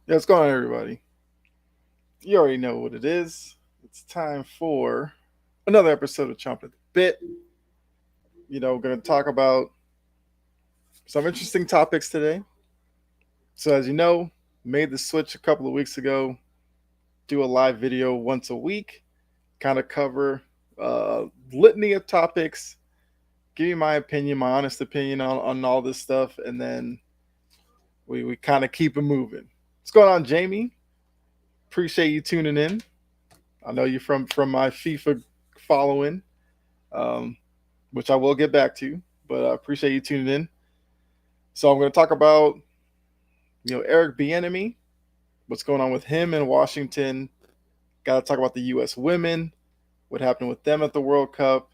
Yeah, what's going on, everybody? You already know what it is. It's time for another episode of Chompin the Bit. We're going to talk about some interesting topics today. So, as you know, made the switch a couple of weeks ago. Do a live video once a week, kind of cover litany of topics, give you my opinion, my honest opinion on all this stuff, and then we kind of keep it moving. What's going on, Jamie? Appreciate you tuning in. I know you're from my FIFA following, um, which I will get back to, but I appreciate you tuning in. So I'm going to talk about Eric Bieniemy, what's going on with him in Washington. Got to talk about the U.S. women, what happened with them at the World Cup.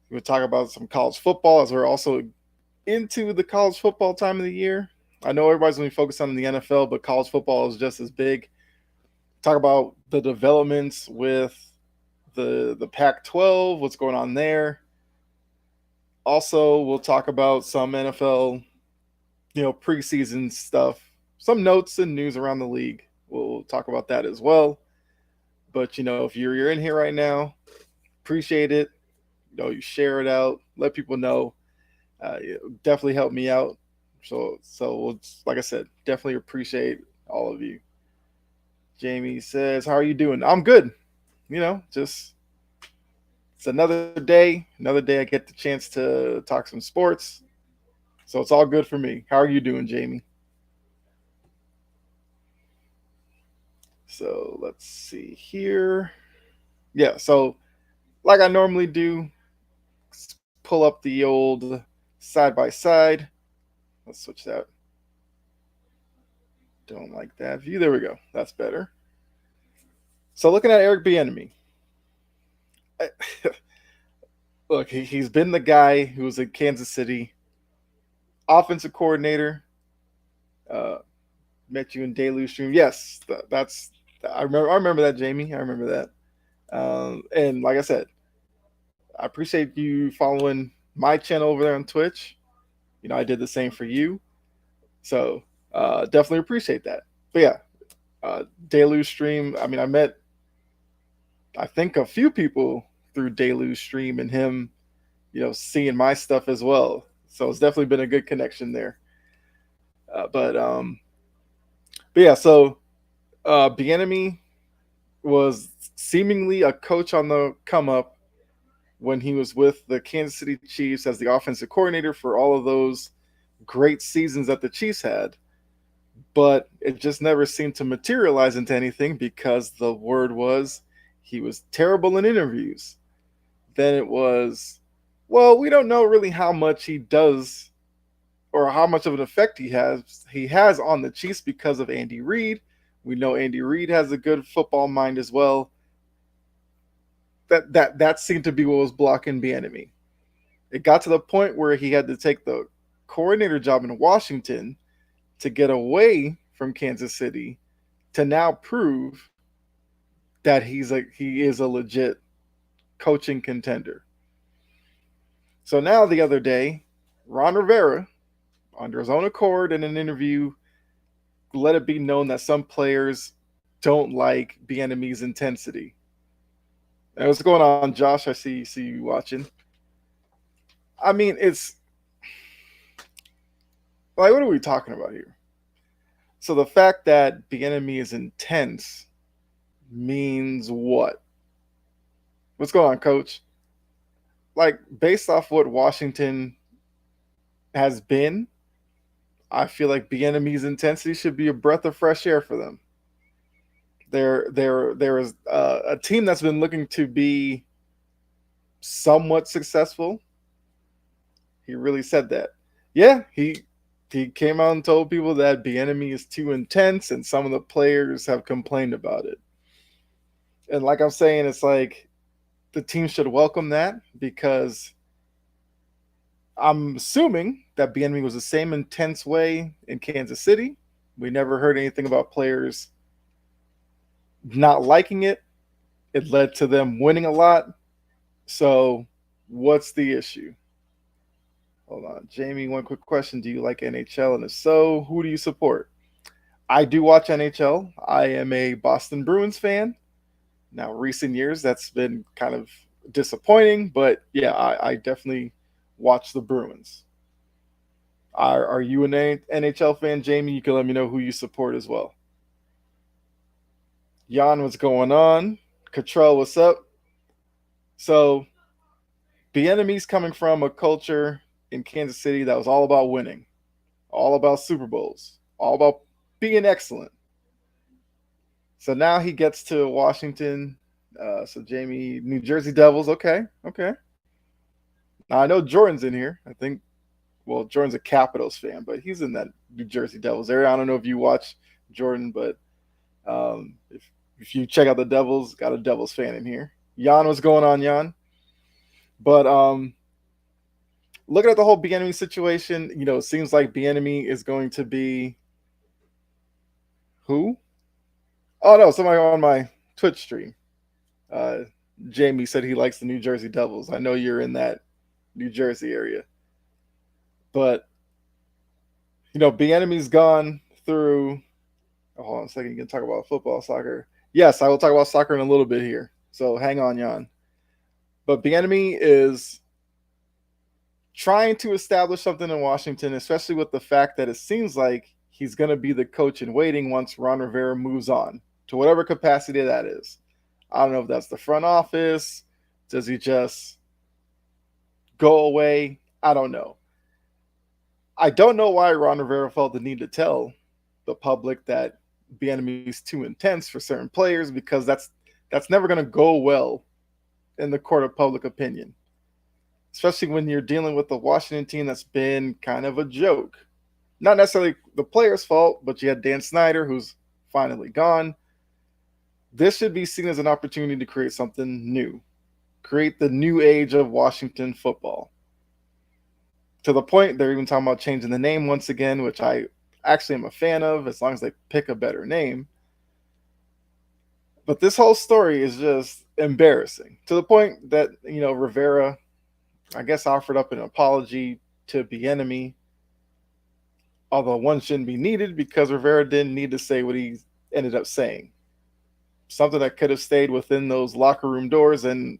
We'll talk about some college football as we're also into the college football time of the year. I know everybody's going to be focused on the NFL, but college football is just as big. Talk about the developments with the Pac-12, what's going on there. Also, we'll talk about some NFL, preseason stuff, some notes and news around the league. We'll talk about that as well. But if you're in here right now, appreciate it. You share it out, let people know. Definitely help me out. So we'll, like I said, definitely appreciate all of you. Jamie says, "How are you doing?" I'm good. Just it's another day. Another day I get the chance to talk some sports. So it's all good for me. How are you doing, Jamie? So let's see here. Yeah, so like I normally do, pull up the old side by side. Let's switch that. Don't like that view. There we go. That's better. So looking at Eric Bieniemy. Look, he's been the guy who was in Kansas City, offensive coordinator. Met you in Deluge Stream. Yes, that's I remember that, Jamie. I remember that. And like I said, I appreciate you following my channel over there on Twitch. I did the same for you. So definitely appreciate that. But yeah, Deluge Stream. I mean, I met, I think, a few people through Deluge Stream and him, seeing my stuff as well. So it's definitely been a good connection there. But yeah, so Bieniemy was seemingly a coach on the come up when he was with the Kansas City Chiefs as the offensive coordinator for all of those great seasons that the Chiefs had. But it just never seemed to materialize into anything because the word was he was terrible in interviews. Then it was, well, we don't know really how much he does or how much of an effect he has on the Chiefs because of Andy Reid. We know Andy Reid has a good football mind as well. That seemed to be what was blocking Bieniemy. It got to the point where he had to take the coordinator job in Washington to get away from Kansas City to now prove that he is a legit coaching contender. So now the other day, Ron Rivera, under his own accord in an interview, let it be known that some players don't like Bieniemy's intensity. Now, what's going on, Josh? I see you watching. I mean, it's like, what are we talking about here? So the fact that Bieniemy is intense means what? What's going on, Coach? Like, based off what Washington has been, I feel like Bieniemy's intensity should be a breath of fresh air for them. There is a team that's been looking to be somewhat successful. He really said that. Yeah, he came out and told people that Bieniemy is too intense, and some of the players have complained about it. And like I'm saying, it's like the team should welcome that because I'm assuming that Bieniemy was the same intense way in Kansas City. We never heard anything about players not liking it. It led to them winning a lot. So, what's the issue? Hold on. Jamie, one quick question. Do you like NHL? And if so, who do you support? I do watch NHL. I am a Boston Bruins fan. Now, recent years, that's been kind of disappointing, but yeah, I definitely watch the Bruins. Are you an NHL fan, Jamie? You can let me know who you support as well. Jan, what's going on? Cottrell, what's up? So, Bieniemy's coming from a culture in Kansas City that was all about winning, all about Super Bowls, all about being excellent. So now he gets to Washington. So Jamie, New Jersey Devils. Okay, okay. Now I know Jordan's in here. I think. Well, Jordan's a Capitals fan, but he's in that New Jersey Devils area. I don't know if you watch Jordan, but if you check out the Devils, got a Devils fan in here. Jan, what's going on, Jan? But looking at the whole Bieniemy situation, it seems like Bieniemy is going to be who? Oh no, somebody on my Twitch stream. Uh, Jamie said he likes the New Jersey Devils. I know you're in that New Jersey area, but Bieniemy's gone through. Oh, hold on a second. You can talk about football, soccer. Yes, I will talk about soccer in a little bit here. So hang on, Jan. But Bieniemy is trying to establish something in Washington, especially with the fact that it seems like he's going to be the coach in waiting once Ron Rivera moves on to whatever capacity that is. I don't know if that's the front office. Does he just go away? I don't know. I don't know why Ron Rivera felt the need to tell the public that Bieniemy is too intense for certain players because that's never going to go well in the court of public opinion, especially when you're dealing with the Washington team that's been kind of a joke. Not necessarily the player's fault, but you had Dan Snyder, who's finally gone. This should be seen as an opportunity to create something new, create the new age of Washington football. To the point, they're even talking about changing the name once again, which I actually am a fan of, as long as they pick a better name. But this whole story is just embarrassing to the point that, Rivera, I guess, offered up an apology to Bieniemy, although one shouldn't be needed because Rivera didn't need to say what he ended up saying. Something that could have stayed within those locker room doors and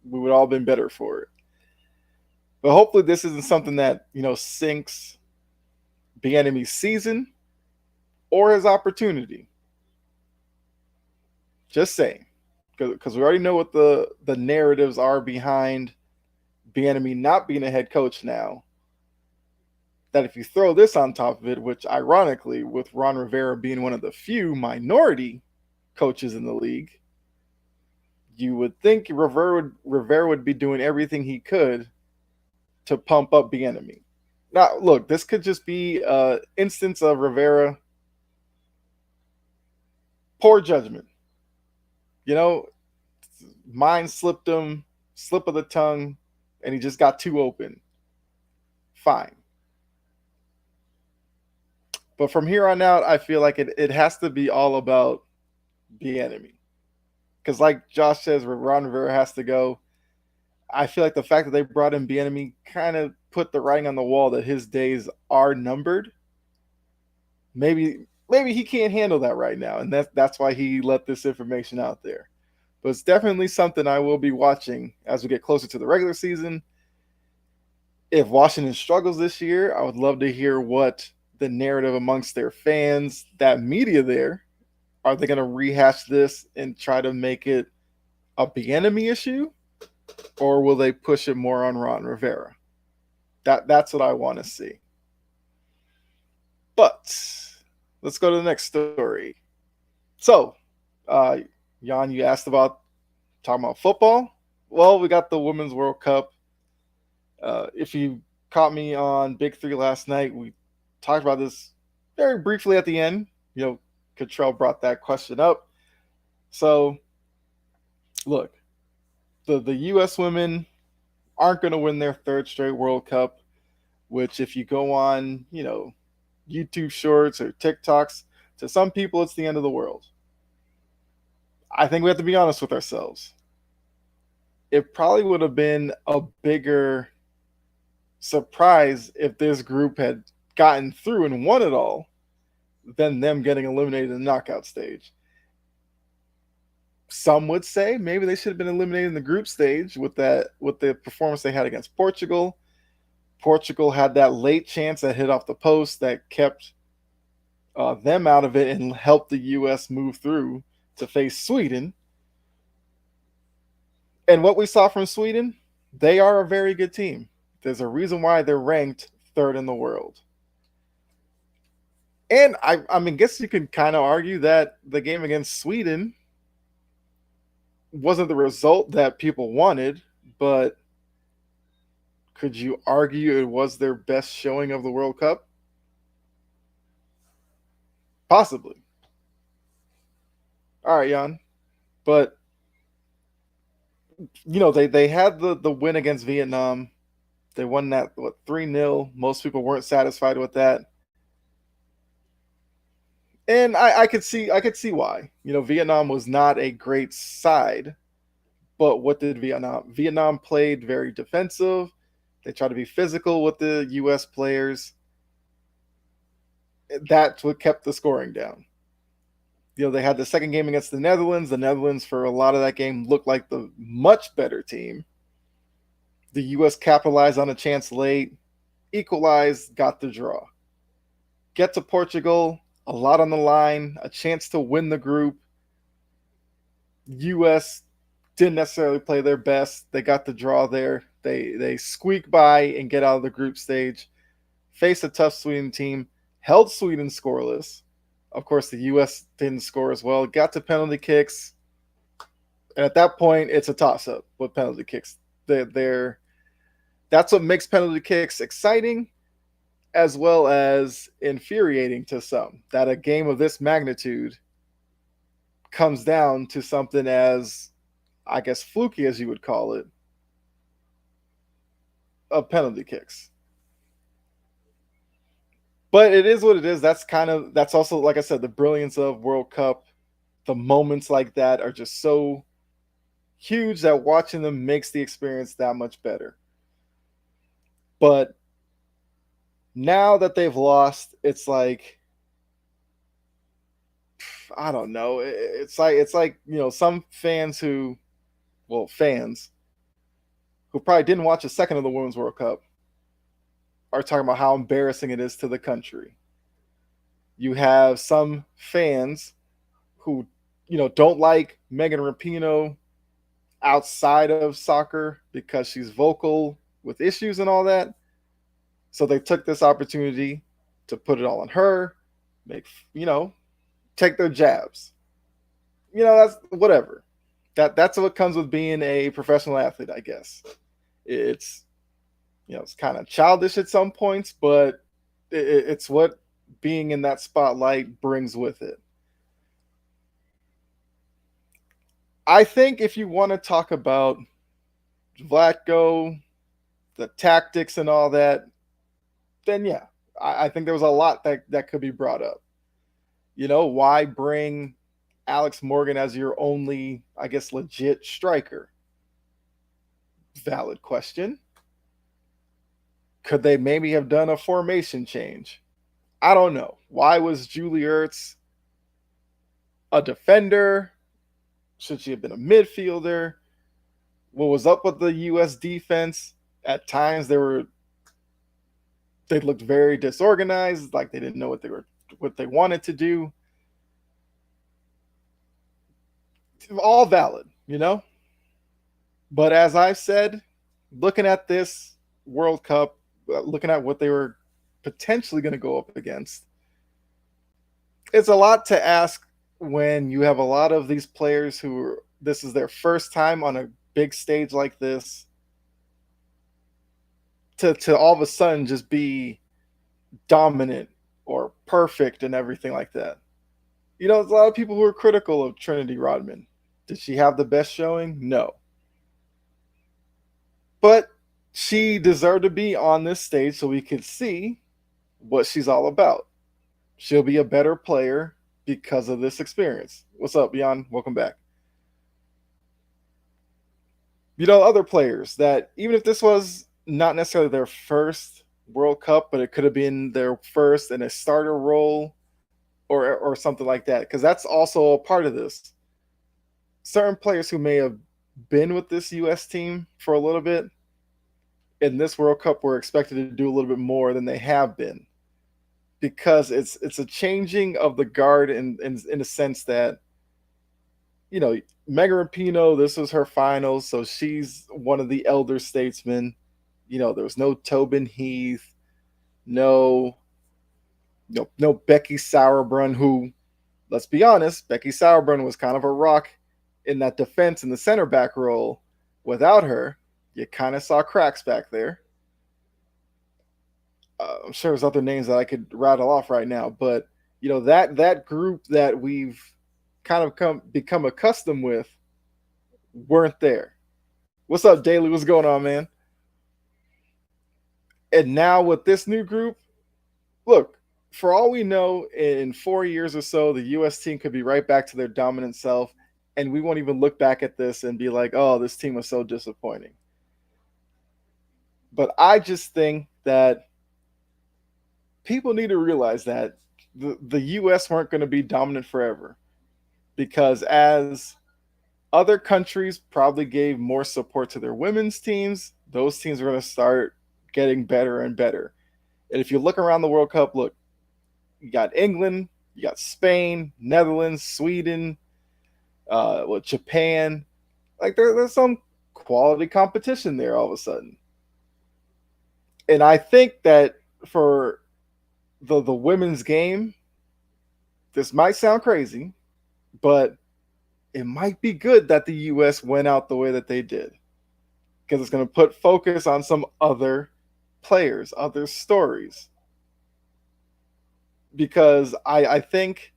we would all been better for it. But hopefully this isn't something that, sinks Bieniemy's season or his opportunity. Just saying. Because we already know what the narratives are behind Bieniemy not being a head coach now. That if you throw this on top of it, which ironically, with Ron Rivera being one of the few minority coaches in the league, you would think Rivera would be doing everything he could to pump up Bieniemy. Now, look, this could just be an instance of Rivera poor judgment. Mind slipped him, slip of the tongue, and he just got too open. Fine. But from here on out, I feel like it has to be all about Bieniemy. Because like Josh says, Ron Rivera has to go. I feel like the fact that they brought in Bieniemy kind of put the writing on the wall that his days are numbered. Maybe he can't handle that right now, and that's why he let this information out there. But it's definitely something I will be watching as we get closer to the regular season. If Washington struggles this year, I would love to hear what the narrative amongst their fans, that media there, are they going to rehash this and try to make it a Bieniemy issue, or will they push it more on Ron Rivera? That's what I want to see. But let's go to the next story. So, uh, Jan, you asked about talking about football. Well, we got the Women's World Cup. If you caught me on Big Three last night, we talked about this very briefly at the end. Cottrell brought that question up. So, look, the U.S. women aren't going to win their third straight World Cup, which, if you go on, YouTube shorts or TikToks, to some people, it's the end of the world. I think we have to be honest with ourselves. It probably would have been a bigger surprise if this group had gotten through and won it all than them getting eliminated in the knockout stage. Some would say maybe they should have been eliminated in the group stage with the performance they had against Portugal. Portugal had that late chance that hit off the post that kept them out of it and helped the U.S. move through to face Sweden. And what we saw from Sweden, they are a very good team. There's a reason why they're ranked third in the world. And I mean, guess you could kind of argue that the game against Sweden wasn't the result that people wanted, but could you argue it was their best showing of the World Cup? Possibly. All right, Jan. But they had the win against Vietnam. They won that 3-0. Most people weren't satisfied with that. And I could see why. Vietnam was not a great side, but what did Vietnam? Vietnam played very defensive. They tried to be physical with the U.S. players. That's what kept the scoring down. They had the second game against the Netherlands. The Netherlands, for a lot of that game, looked like the much better team. The U.S. capitalized on a chance late, equalized, got the draw. Get to Portugal, a lot on the line, a chance to win the group. U.S. didn't necessarily play their best. They got the draw there. They squeak by and get out of the group stage. Faced a tough Sweden team, held Sweden scoreless. Of course, the U.S. didn't score as well. Got to penalty kicks. And at that point, it's a toss-up with penalty kicks. That's what makes penalty kicks exciting as well as infuriating to some. That a game of this magnitude comes down to something as, I guess, fluky as you would call it, of penalty kicks. But it is what it is. That's also, like I said, the brilliance of World Cup. The moments like that are just so huge that watching them makes the experience that much better. But now that they've lost, it's like, I don't know. It's like some fans who probably didn't watch a second of the Women's World Cup are talking about how embarrassing it is to the country. You have some fans who, don't like Megan Rapinoe outside of soccer because she's vocal with issues and all that. So they took this opportunity to put it all on her, take their jabs. That's whatever. That's what comes with being a professional athlete, I guess. It's it's kind of childish at some points, but it's what being in that spotlight brings with it. I think if you want to talk about Vlatko, the tactics and all that, then yeah, I think there was a lot that could be brought up. Why bring Alex Morgan as your only, I guess, legit striker? Valid question. Could they maybe have done a formation change? I don't know. Why was Julie Ertz a defender? Should she have been a midfielder? What was up with the U.S. defense? At times they looked very disorganized, like they didn't know what they wanted to do. All valid, But as I've said, looking at this World Cup, looking at what they were potentially going to go up against, It's a lot to ask when you have a lot of these players this is their first time on a big stage like this to all of a sudden just be dominant or perfect and everything like that. There's a lot of people who are critical of Trinity Rodman. Did she have the best showing? No. But she deserved to be on this stage so we could see what she's all about. She'll be a better player because of this experience. What's up, Jan? Welcome back. Other players that even if this was not necessarily their first World Cup, but it could have been their first in a starter role or something like that, because that's also a part of this. Certain players who may have been with this U.S. team for a little bit in this World Cup were expected to do a little bit more than they have been, because it's a changing of the guard in the sense that Megan Rapinoe, this was her finals, so she's one of the elder statesmen. There was no Tobin Heath, no Becky Sauerbrunn, who, let's be honest, Becky Sauerbrunn was kind of a rock in that defense in the center back role. Without her, you kind of saw cracks back there. I'm sure there's other names that I could rattle off right now, but that group that we've kind of become accustomed with weren't there. What's up, Daly? What's going on, man? And now with this new group, look, for all we know, in 4 years or so, the U.S. team could be right back to their dominant self, and we won't even look back at this and be like, oh, this team was so disappointing. But I just think that people need to realize that the U.S. weren't going to be dominant forever, because as other countries probably gave more support to their women's teams, those teams are going to start getting better and better. And if you look around the World Cup, look, you got England, you got Spain, Netherlands, Sweden, Japan. Like there's some quality competition there all of a sudden. And I think that for the women's game, this might sound crazy, but it might be good that the U.S. went out the way that they did, because it's going to put focus on some other players, other stories. Because I think,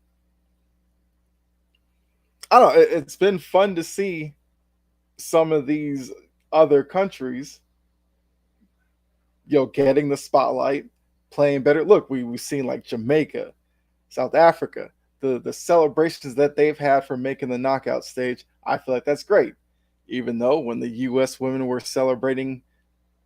I don't know, it's been fun to see some of these other countries, getting the spotlight, playing better. Look, we've seen like Jamaica, South Africa, the celebrations that they've had for making the knockout stage. I feel like that's great. Even though when the U.S. women were celebrating,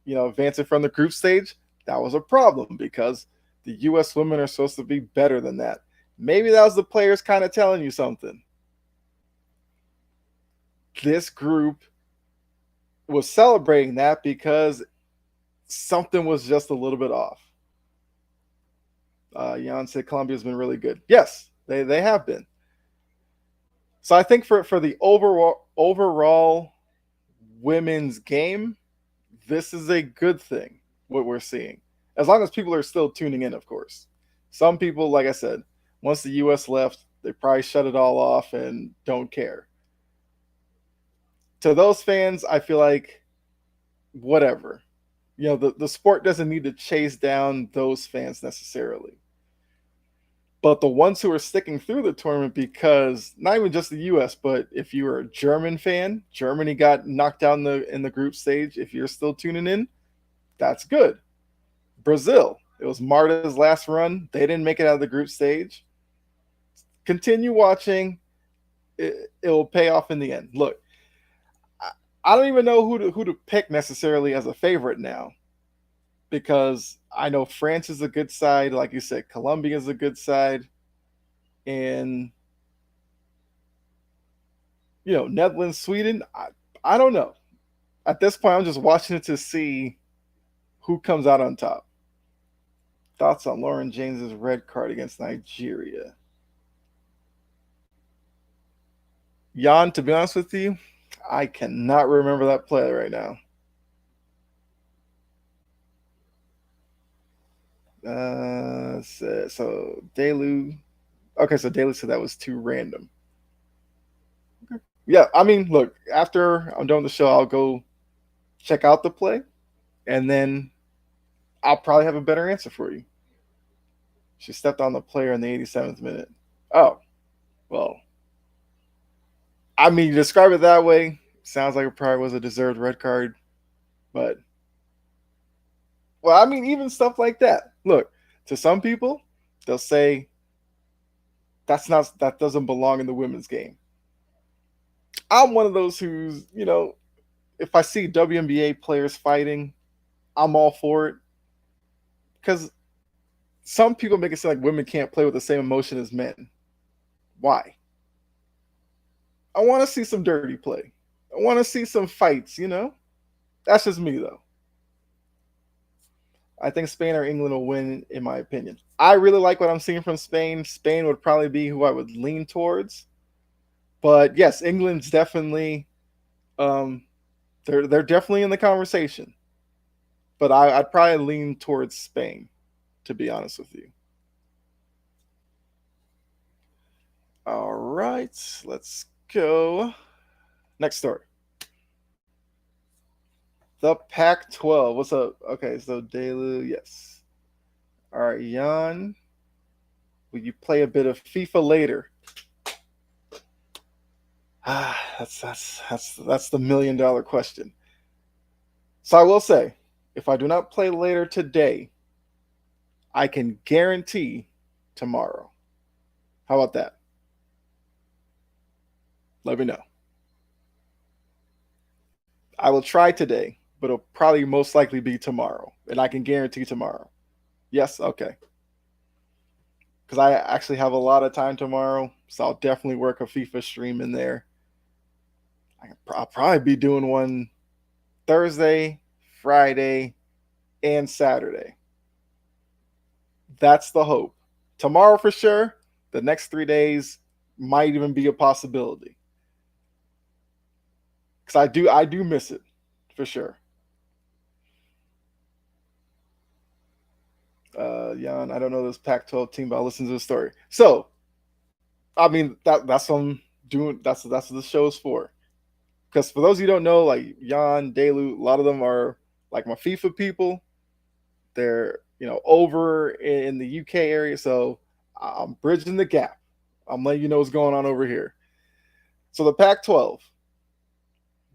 advancing from the group stage, that was a problem because the U.S. women are supposed to be better than that. Maybe that was the players kind of telling you something. This group was celebrating that because something was just a little bit off. Jan said Colombia's been really good. Yes, they have been. So I think for the overall women's game, this is a good thing, what we're seeing. As long as people are still tuning in, of course. Some people, like I said, once the U.S. left, they probably shut it all off and don't care. To those fans, I feel like whatever. The sport doesn't need to chase down those fans necessarily. But the ones who are sticking through the tournament, because not even just the U.S., but if you were a German fan, Germany got knocked out in the group stage. If you're still tuning in, that's good. Brazil, it was Marta's last run. They didn't make it out of the group stage. Continue watching. It will pay off in the end. Look, I don't even know who to pick necessarily as a favorite now, because I know France is a good side. Like you said, Colombia is a good side. And, Netherlands, Sweden, I don't know. At this point, I'm just watching it to see who comes out on top. Thoughts on Lauren James's red card against Nigeria? Jan, to be honest with you, I cannot remember that play right now. So Delu, Okay, so Daly said that was too random. Yeah, I mean, look, after I'm done with the show, I'll go check out the play, and then I'll probably have a better answer for you. She stepped on the player in the 87th minute. Oh, well, I mean, you describe it that way. Sounds like it probably was a deserved red card, but well, I mean, even stuff like that. Look, to some people, they'll say that doesn't belong in the women's game. I'm one of those who's, if I see WNBA players fighting, I'm all for it because some people make it sound like women can't play with the same emotion as men. Why? I want to see some dirty play. I want to see some fights. That's just me, though. I think Spain or England will win, in my opinion. I really like what I'm seeing from Spain. Spain would probably be who I would lean towards. But yes, England's definitely um, they're definitely in the conversation. But I'd probably lean towards Spain, to be honest with you. All right, let's go. Next story. The Pac-12. What's up? Okay, so Delu, yes. All right, Jan. Will you play a bit of FIFA later? That's the $1 million question. So I will say, if I do not play later today, I can guarantee tomorrow. How about that? Let me know. I will try today, but it'll probably most likely be tomorrow, and I can guarantee tomorrow. Yes, okay. Because I actually have a lot of time tomorrow, so I'll definitely work a FIFA stream in there. I'll probably be doing one Thursday, Friday, and Saturday. That's the hope. Tomorrow for sure. The next 3 days might even be a possibility. Because I do miss it for sure. Jan, I don't know this Pac-12 team, but I'll listen to the story. So, I mean that's what I'm doing. That's what the show's for. Because for those of you who don't know, like Jan, Delu, a lot of them are like my FIFA people. They're over in the UK area, so I'm bridging the gap. I'm letting you know what's going on over here. So the Pac-12,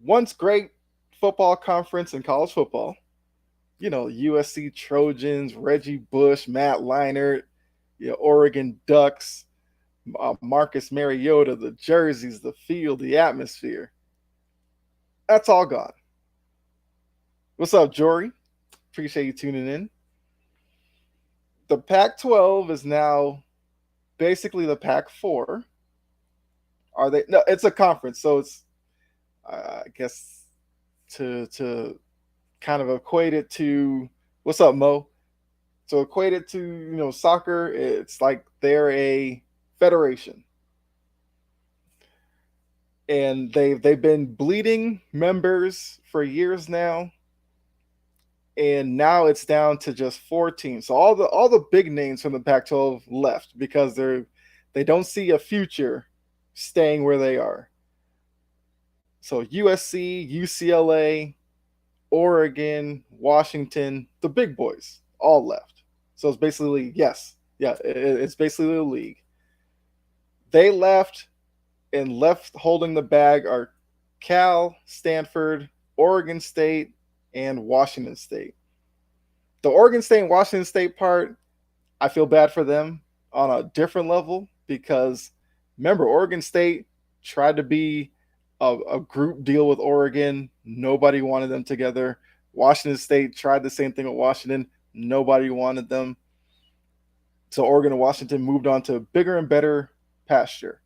once great football conference in college football. USC Trojans, Reggie Bush, Matt Leinart, Oregon Ducks, Marcus Mariota, the jerseys, the field, the atmosphere. That's all gone. What's up, Jory? Appreciate you tuning in. The Pac-12 is now basically the Pac-4. Are they? No, it's a conference, so it's I guess to kind of equate it to what's up, Mo? So equate it to soccer. It's like they're a federation, and they've been bleeding members for years now, and now it's down to just 14. So all the big names from the Pac-12 left because they don't see a future staying where they are. So USC, UCLA, Oregon, Washington, the big boys all left. So it's basically it's basically the league. They left, and left holding the bag are Cal, Stanford, Oregon State, and Washington State. The Oregon State and Washington State part, I feel bad for them on a different level because remember, Oregon State tried to be a group deal with Oregon. Nobody wanted them together. Washington State tried the same thing with Washington. Nobody wanted them. So Oregon and Washington moved on to bigger and better pasture.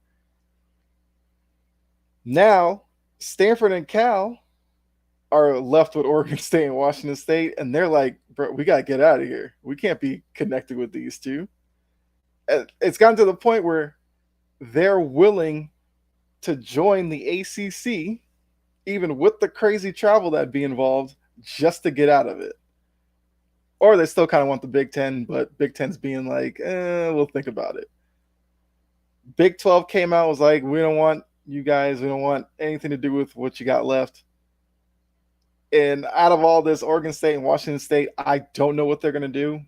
Now, Stanford and Cal are left with Oregon State and Washington State, and they're like, bro, we got to get out of here. We can't be connected with these two. It's gotten to the point where they're willing to join the ACC, even with the crazy travel that'd be involved, just to get out of it. Or they still kind of want the Big Ten, but Big Ten's being like, we'll think about it. Big 12 came out, was like, we don't want you guys, we don't want anything to do with what you got left. And out of all this, Oregon State and Washington State, I don't know what they're going to do.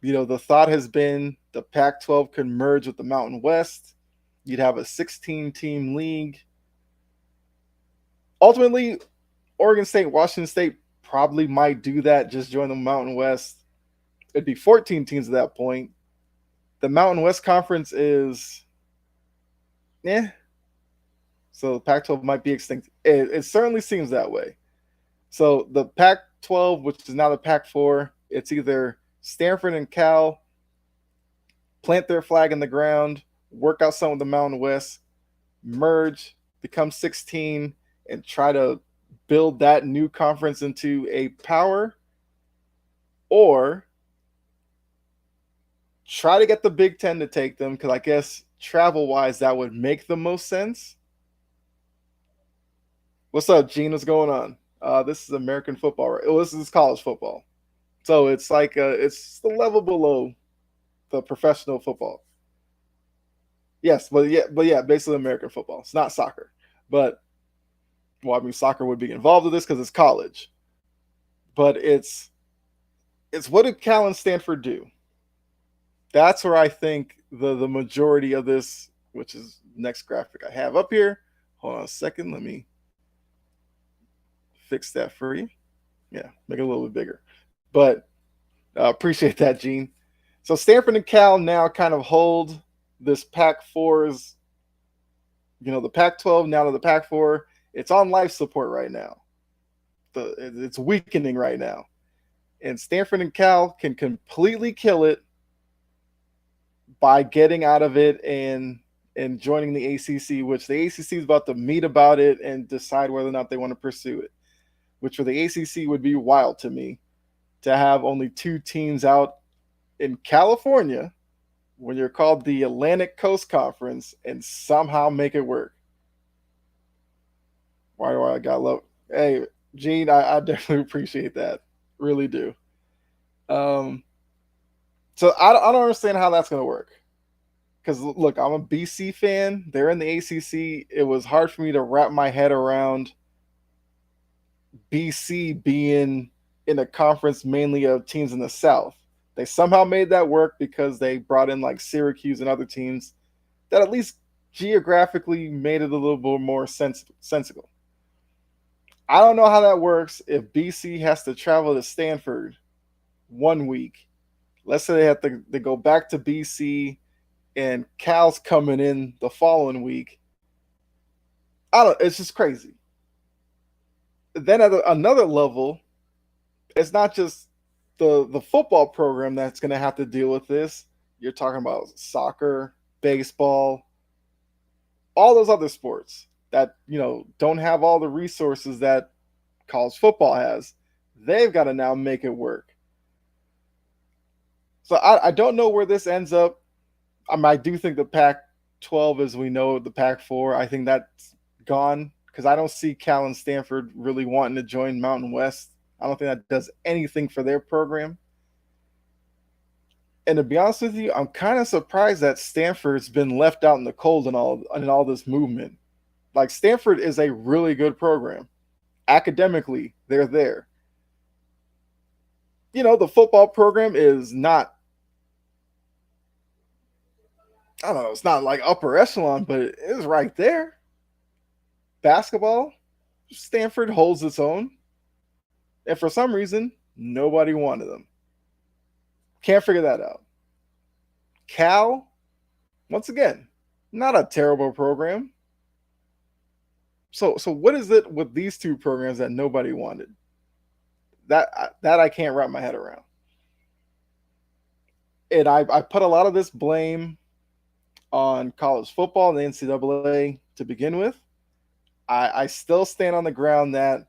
The thought has been the Pac 12 could merge with the Mountain West. You'd have a 16-team league. Ultimately, Oregon State, Washington State probably might do that, just join the Mountain West. It'd be 14 teams at that point. The Mountain West Conference is, so the Pac 12 might be extinct. It certainly seems that way. So the Pac 12, which is now the Pac 4, it's either Stanford and Cal plant their flag in the ground, work out some of the Mountain West, merge, become 16, and try to build that new conference into a power, or try to get the Big Ten to take them, because I guess travel-wise that would make the most sense. What's up, Gene? What's going on? This is American football, right? Oh, this is college football. So it's like it's the level below the professional football. Yes, but yeah, basically American football. It's not soccer, but well, I mean, soccer would be involved with this because it's college. But it's what did Cal and Stanford do? That's where I think the majority of this, which is next graphic I have up here. Hold on a second, let me fix that for you. Yeah, make it a little bit bigger. But appreciate that, Gene. So Stanford and Cal now kind of hold this Pac-4's, the Pac-12 now to the Pac-4. It's on life support right now. It's weakening right now. And Stanford and Cal can completely kill it by getting out of it and joining the ACC, which the ACC is about to meet about it and decide whether or not they want to pursue it, which for the ACC would be wild to me, to have only 2 teams out in California when you're called the Atlantic Coast Conference and somehow make it work. Why do I got love? Hey, Gene, I definitely appreciate that. Really do. So I don't understand how that's going to work. Because, look, I'm a BC fan. They're in the ACC. It was hard for me to wrap my head around BC being in a conference mainly of teams in the South. They somehow made that work because they brought in like Syracuse and other teams that at least geographically made it a little bit more sensible. I don't know how that works if BC has to travel to Stanford 1 week. Let's say they go back to BC and Cal's coming in the following week. It's just crazy. Then at another level, it's not just the football program that's going to have to deal with this. You're talking about soccer, baseball, all those other sports that don't have all the resources that college football has. They've got to now make it work. So I don't know where this ends up. I do think the Pac-12, as we know, the Pac-4, I think that's gone, because I don't see Cal and Stanford really wanting to join Mountain West. I don't think that does anything for their program. And to be honest with you, I'm kind of surprised that Stanford's been left out in the cold in all this movement. Like, Stanford is a really good program. Academically, they're there. The football program is not, I don't know, it's not like upper echelon, but it is right there. Basketball, Stanford holds its own. And for some reason, nobody wanted them. Can't figure that out. Cal, once again, not a terrible program. So what is it with these 2 programs that nobody wanted? That I can't wrap my head around. And I put a lot of this blame on college football and the NCAA to begin with. I still stand on the ground that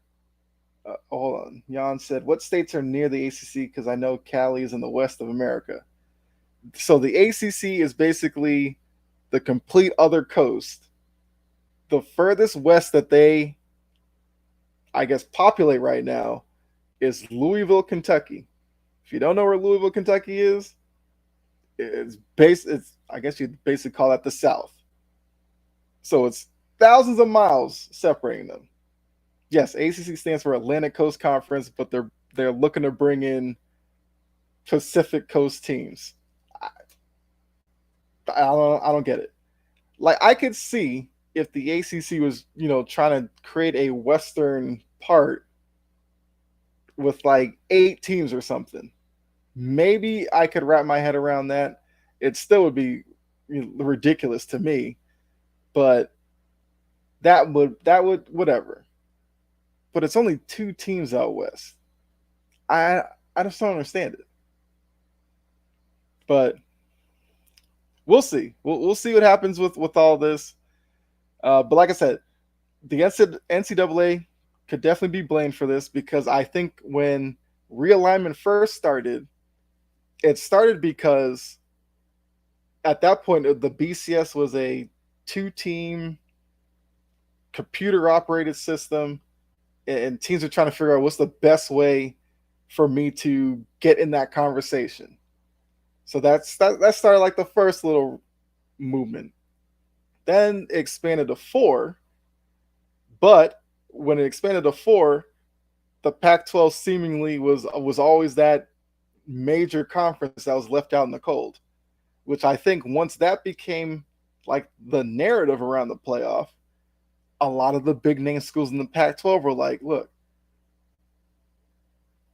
hold on. Jan said, what states are near the ACC? Because I know Cali is in the west of America. So the ACC is basically the complete other coast. The furthest west that they, I guess, populate right now is Louisville, Kentucky. If you don't know where Louisville, Kentucky is, It's I guess you'd basically call that the South. So it's thousands of miles separating them. Yes, ACC stands for Atlantic Coast Conference, but they're looking to bring in Pacific Coast teams. I, I don't get it. Like I could see if the ACC was trying to create a Western part with like 8 teams or something. Maybe I could wrap my head around that. It still would be ridiculous to me, but that would whatever. But it's only 2 teams out west. I I just don't understand it. But we'll see. We'll see what happens with all this. But like I said, the NCAA could definitely be blamed for this because I think when realignment first started, it started because at that point the BCS was a 2 team computer operated system, and teams are trying to figure out what's the best way for me to get in that conversation. So that started like the first little movement. Then it expanded to 4, but when it expanded to 4, the Pac-12 seemingly was always that major conference that was left out in the cold. Which I think once that became like the narrative around the playoff, a lot of the big name schools in the Pac-12 were like, look,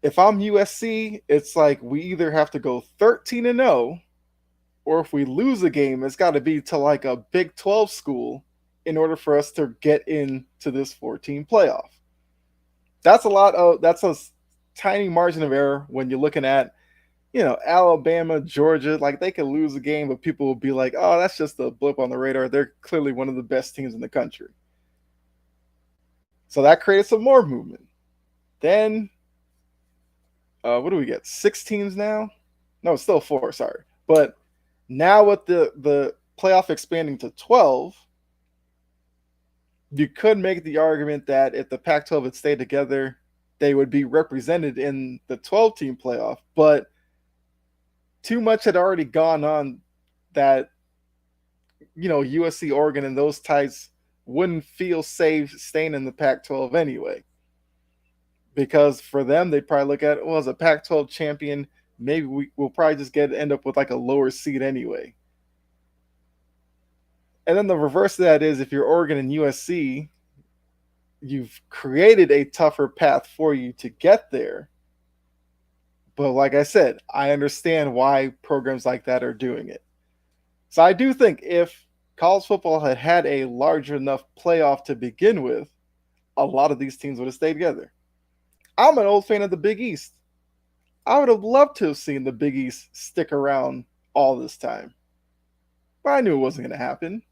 if I'm USC, it's like we either have to go 13-0, or if we lose a game, it's got to be to like a Big 12 school in order for us to get into this 14 playoff. That's a tiny margin of error when you're looking at, Alabama, Georgia. Like they could lose a game, but people will be like, oh, that's just a blip on the radar. They're clearly one of the best teams in the country. So that created some more movement. Then, what do we get? 6 teams now? No, it's still 4. Sorry, but now with the playoff expanding to 12, you could make the argument that if the Pac-12 had stayed together, they would be represented in the 12-team playoff. But too much had already gone on that USC, Oregon, and those ties wouldn't feel safe staying in the Pac-12 anyway. Because for them, they'd probably look at it, well, as a Pac-12 champion, maybe we'll probably just end up with like a lower seed anyway. And then the reverse of that is if you're Oregon and USC, you've created a tougher path for you to get there. But like I said, I understand why programs like that are doing it. So I do think if college football had had a large enough playoff to begin with, a lot of these teams would have stayed together. I'm an old fan of the Big East. I would have loved to have seen the Big East stick around all this time. But I knew it wasn't going to happen.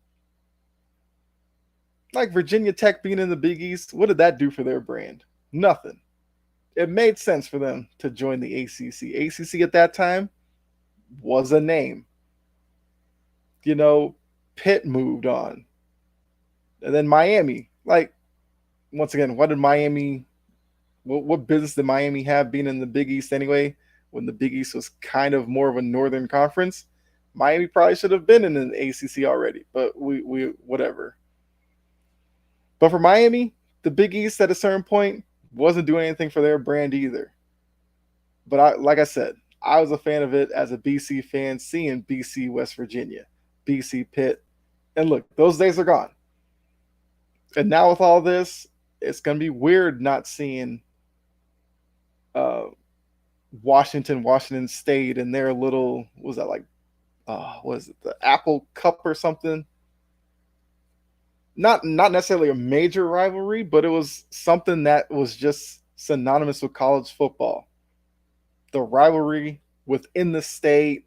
Like Virginia Tech being in the Big East, what did that do for their brand? Nothing. It made sense for them to join the ACC. ACC at that time was a name. Pitt moved on. And then Miami. Like, once again, what business did Miami have being in the Big East anyway? When the Big East was kind of more of a northern conference, Miami probably should have been in an ACC already, but we whatever. But for Miami, the Big East at a certain point wasn't doing anything for their brand either. But like I said, I was a fan of it as a BC fan, seeing BC West Virginia, BC Pitt, and look, those days are gone. And now with all this, it's gonna be weird not seeing Washington State and their little, what was that like? Was it the Apple Cup or something? Not necessarily a major rivalry, but it was something that was just synonymous with college football. The rivalry within the state,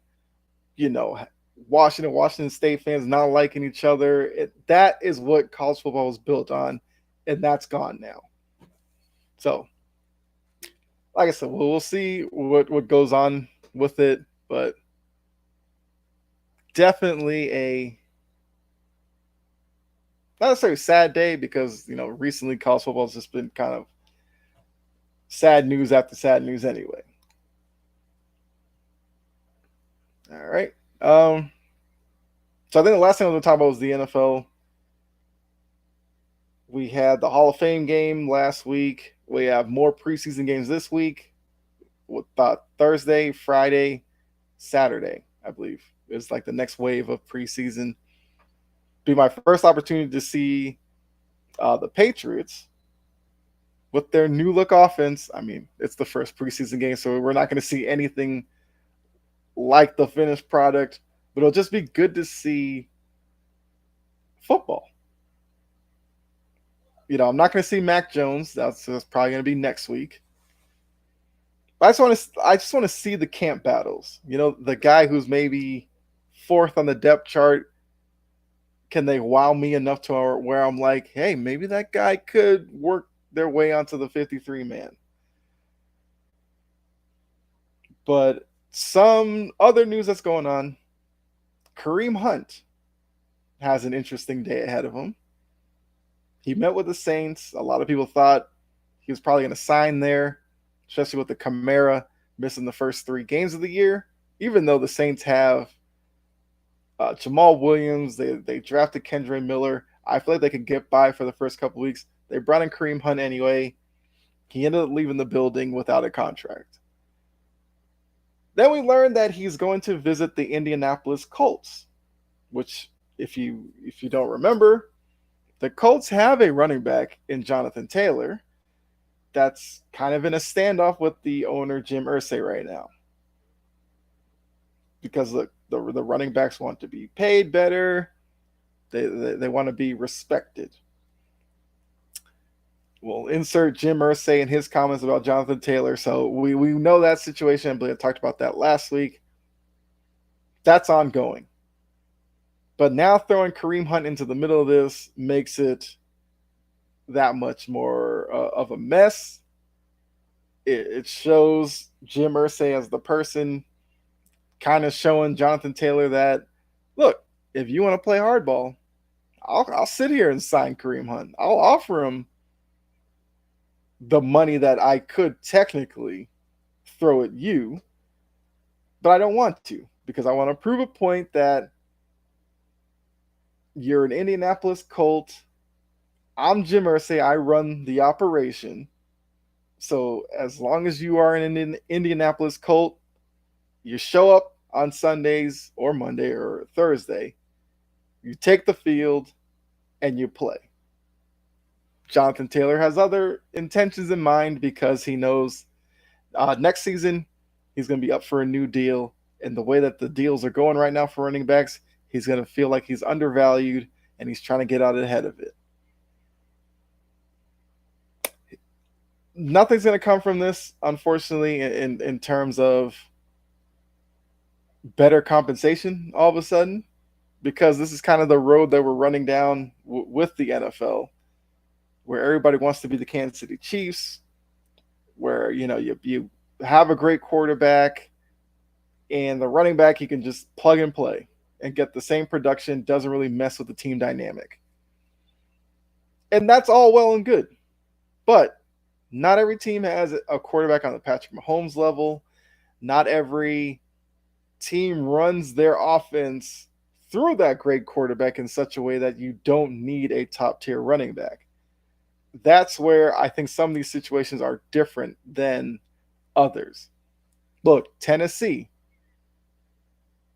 Washington State fans not liking each other. That is what college football was built on, and that's gone now. So, like I said, we'll see what goes on with it, but definitely a not necessarily sad day because recently college football has just been kind of sad news after sad news anyway. All right. So I think the last thing I was going to talk about was the NFL. We had the Hall of Fame game last week. We have more preseason games this week. With Thursday, Friday, Saturday, I believe, is like the next wave of preseason. Be my first opportunity to see the Patriots with their new look offense. I mean, it's the first preseason game, so we're not going to see anything like the finished product, but it'll just be good to see football. I'm not going to see Mac Jones. That's probably going to be next week. But I just want to see the camp battles. The guy who's maybe fourth on the depth chart. Can they wow me enough to where I'm like, hey, maybe that guy could work their way onto the 53 man. But some other news that's going on. Kareem Hunt has an interesting day ahead of him. He met with the Saints. A lot of people thought he was probably going to sign there, especially with the Kamara missing the first 3 games of the year, even though the Saints have Jamal Williams. They drafted Kendre Miller. I feel like they could get by for the first couple weeks. They brought in Kareem Hunt anyway. He ended up leaving the building without a contract. Then we learned that he's going to visit the Indianapolis Colts, which, if you don't remember, the Colts have a running back in Jonathan Taylor that's kind of in a standoff with the owner, Jim Irsay, right now. Because the running backs want to be paid better. They want to be respected. We'll insert Jim Irsay in his comments about Jonathan Taylor. So we know that situation. I believe I talked about that last week. That's ongoing. But now throwing Kareem Hunt into the middle of this makes it that much more of a mess. It shows Jim Irsay as the person kind of showing Jonathan Taylor that, look, if you want to play hardball, I'll sit here and sign Kareem Hunt. I'll offer him the money that I could technically throw at you, but I don't want to, because I want to prove a point that you're an Indianapolis Colt. I'm Jim Irsay. I run the operation. So as long as you are an Indianapolis Colt, you show up on Sundays or Monday or Thursday, you take the field, and you play. Jonathan Taylor has other intentions in mind because he knows next season he's going to be up for a new deal. And the way that the deals are going right now for running backs, he's going to feel like he's undervalued, and he's trying to get out ahead of it. Nothing's going to come from this, unfortunately, in terms of better compensation all of a sudden, because this is kind of the road that we're running down with the NFL, where everybody wants to be the Kansas City Chiefs, where you have a great quarterback, and the running back you can just plug and play and get the same production, doesn't really mess with the team dynamic. And that's all well and good. But not every team has a quarterback on the Patrick Mahomes level. Not every team runs their offense through that great quarterback in such a way that you don't need a top-tier running back. That's where I think some of these situations are different than others. Look, Tennessee,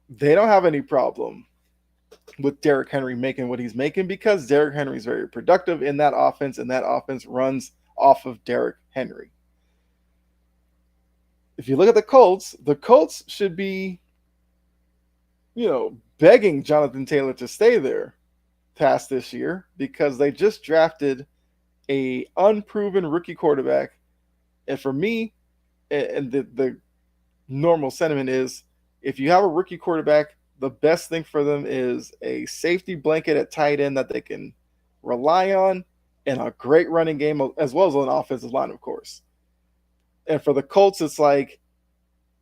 they don't have any problem with Derrick Henry making what he's making because Derrick Henry is very productive in that offense, and that offense runs off of Derrick Henry. If you look at the Colts should be, begging Jonathan Taylor to stay there past this year because they just drafted a unproven rookie quarterback. And for me, and the normal sentiment is, if you have a rookie quarterback, the best thing for them is a safety blanket at tight end that they can rely on, and a great running game, as well as an offensive line, of course. And for the Colts, it's like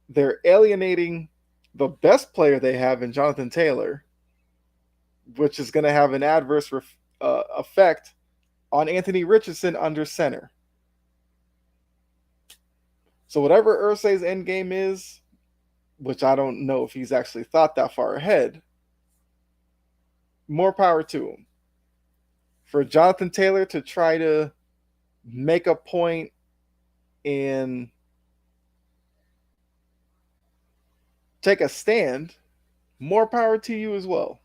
they're alienating the best player they have in Jonathan Taylor, which is going to have an adverse effect on Anthony Richardson under center. So whatever Irsay's end game is, which I don't know if he's actually thought that far ahead. More power to him. For Jonathan Taylor to try to make a point and take a stand, more power to you as well.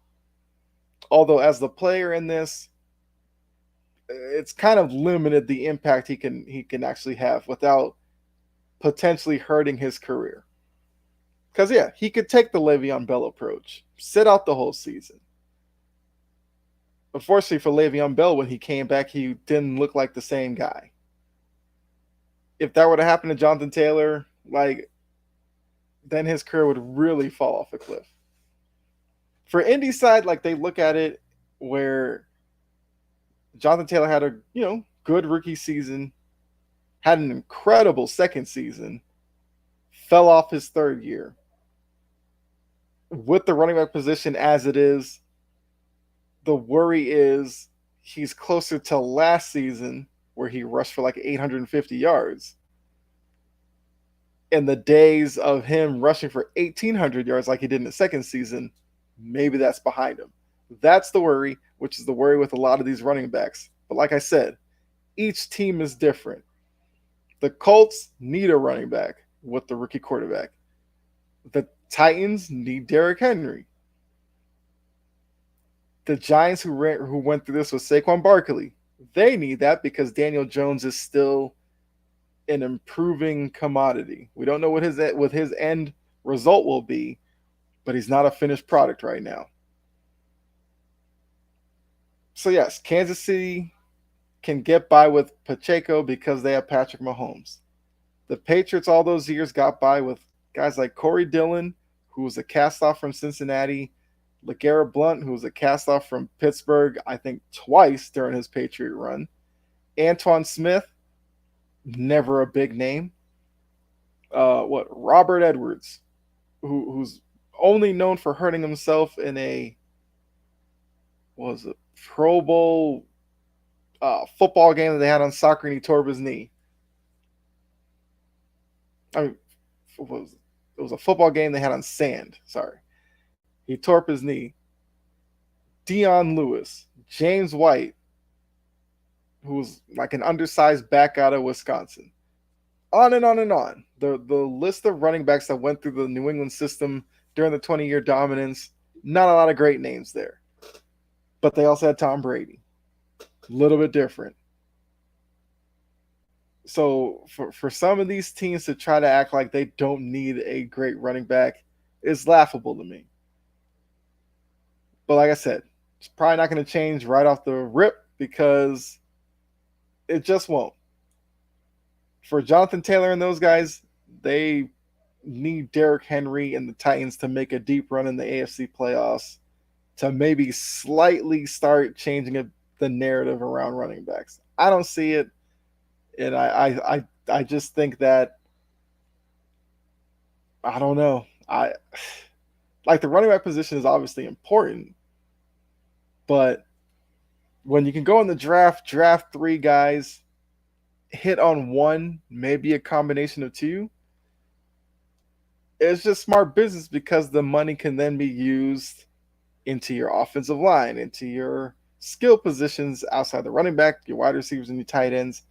Although, as the player in this, it's kind of limited the impact he can actually have without potentially hurting his career. Because yeah, he could take the Le'Veon Bell approach, sit out the whole season. Unfortunately for Le'Veon Bell, when he came back, he didn't look like the same guy. If that were to happen to Jonathan Taylor, like, then his career would really fall off a cliff. For Indy side, like, they look at it where Jonathan Taylor had a good rookie season, had an incredible second season, fell off his third year. With the running back position as it is, the worry is he's closer to last season where he rushed for like 850 yards. In the days of him rushing for 1,800 yards like he did in the second season, maybe that's behind him. That's the worry, which is the worry with a lot of these running backs. But like I said, each team is different. The Colts need a running back with the rookie quarterback. The Titans need Derrick Henry. The Giants, who went through this with Saquon Barkley, they need that because Daniel Jones is still an improving commodity. We don't know what his end result will be, but he's not a finished product right now. So yes, Kansas City can get by with Pacheco because they have Patrick Mahomes. The Patriots all those years got by with guys like Corey Dillon, who was a cast-off from Cincinnati, LeGarrette Blount, who was a cast-off from Pittsburgh, I think twice during his Patriot run. Antoine Smith, never a big name. Robert Edwards, who's only known for hurting himself in a Pro Bowl football game that they had on soccer, and he tore up his knee. I mean, it was a football game they had on sand. Sorry. He tore up his knee. Dion Lewis, James White, who was like an undersized back out of Wisconsin. On and on and on. The list of running backs that went through the New England system during the 20-year dominance, not a lot of great names there. But they also had Tom Brady. A little bit different. So for some of these teams to try to act like they don't need a great running back is laughable to me. But like I said, it's probably not going to change right off the rip because it just won't. For Jonathan Taylor and those guys, they need Derrick Henry and the Titans to make a deep run in the AFC playoffs to maybe slightly start changing the narrative around running backs. I don't see it, and I just think that I don't know. I like the running back position is obviously important, but when you can go in the draft 3 guys, hit on one, maybe a combination of 2, it's just smart business because the money can then be used into your offensive line, into your skill positions outside the running back, your wide receivers and your tight ends,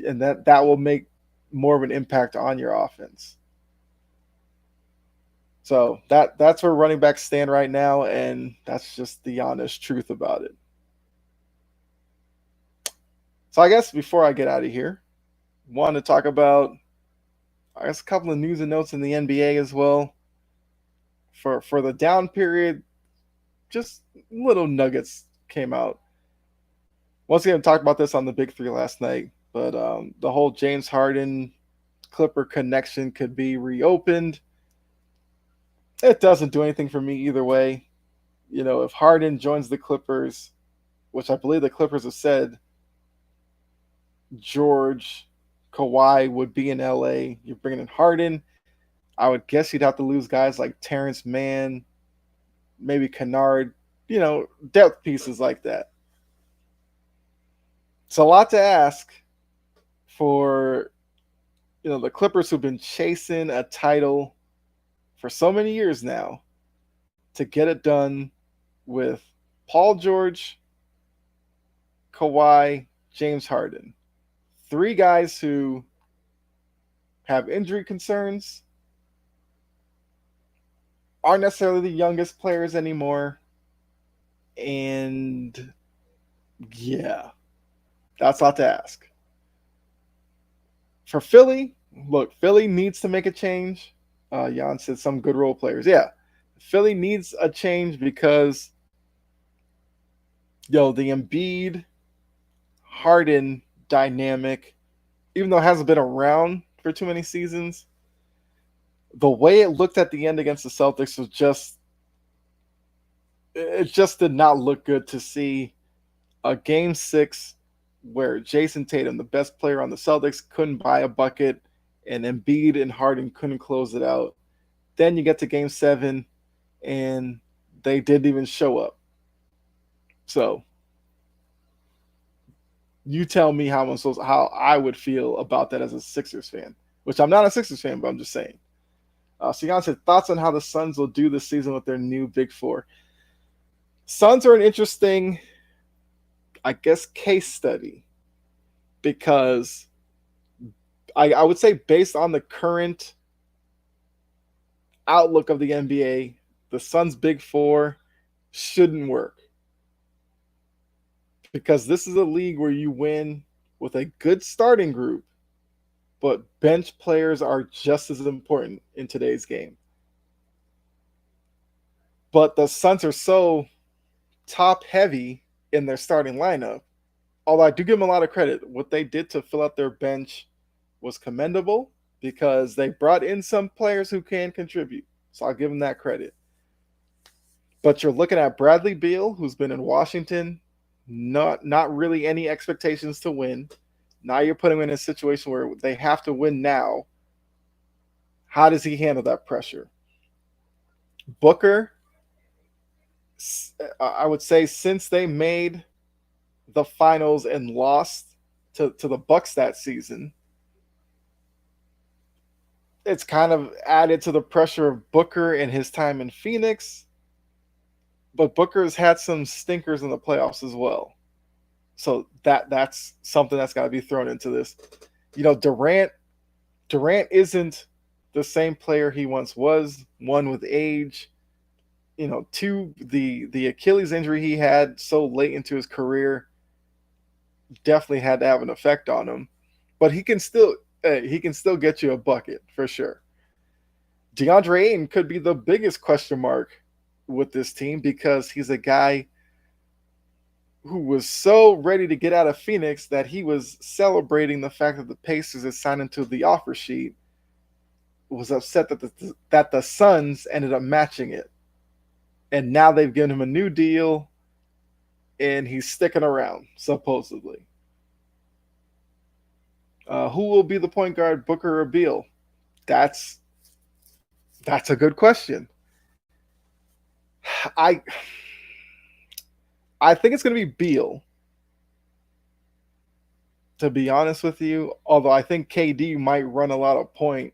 and that will make more of an impact on your offense. So that's where running backs stand right now, and that's just the honest truth about it. So I guess before I get out of here, I want to talk about a couple of news and notes in the NBA as well. For the down period, just little nuggets came out. Once again, I talked about this on the Big 3 last night, but the whole James Harden Clipper connection could be reopened. It doesn't do anything for me either way. If Harden joins the Clippers, which I believe the Clippers have said George, Kawhi would be in LA. You're bringing in Harden. I would guess you'd have to lose guys like Terrence Mann, maybe Kennard, depth pieces like that. It's a lot to ask for, the Clippers who've been chasing a title for so many years now to get it done with Paul George, Kawhi, James Harden. Three guys who have injury concerns, aren't necessarily the youngest players anymore. And yeah, that's a lot to ask. For Philly, look, Philly needs to make a change. Jan said some good role players. Yeah, Philly needs a change because, the Embiid Harden dynamic, even though it hasn't been around for too many seasons, the way it looked at the end against the Celtics was it just did not look good to see a game 6 where Jason Tatum, the best player on the Celtics, couldn't buy a bucket, and Embiid and Harden couldn't close it out. Then you get to game 7, and they didn't even show up. So you tell me how I would feel about that as a Sixers fan, which I'm not a Sixers fan, but I'm just saying. Sigan said, thoughts on how the Suns will do this season with their new Big Four. Suns are an interesting, I guess, case study because I would say based on the current outlook of the NBA, the Suns' Big Four shouldn't work because this is a league where you win with a good starting group, but bench players are just as important in today's game. But the Suns are so top heavy in their starting lineup. Although I do give them a lot of credit, what they did to fill out their bench was commendable because they brought in some players who can contribute. So I'll give them that credit. But you're looking at Bradley Beal, who's been in Washington, not really any expectations to win. Now you're putting him in a situation where they have to win now. How does he handle that pressure? Booker, I would say since they made the finals and lost to the Bucks that season, it's kind of added to the pressure of Booker and his time in Phoenix. But Booker's had some stinkers in the playoffs as well. So that's something that's got to be thrown into this. Durant isn't the same player he once was, one with age. Two, the Achilles injury he had so late into his career definitely had to have an effect on him. But he can still get you a bucket for sure. DeAndre Ayton could be the biggest question mark with this team because he's a guy who was so ready to get out of Phoenix that he was celebrating the fact that the Pacers had signed him to the offer sheet, was upset that the Suns ended up matching it. And now they've given him a new deal, and he's sticking around, supposedly. Who will be the point guard, Booker or Beal? That's a good question. I think it's going to be Beal, to be honest with you. Although I think KD might run a lot of point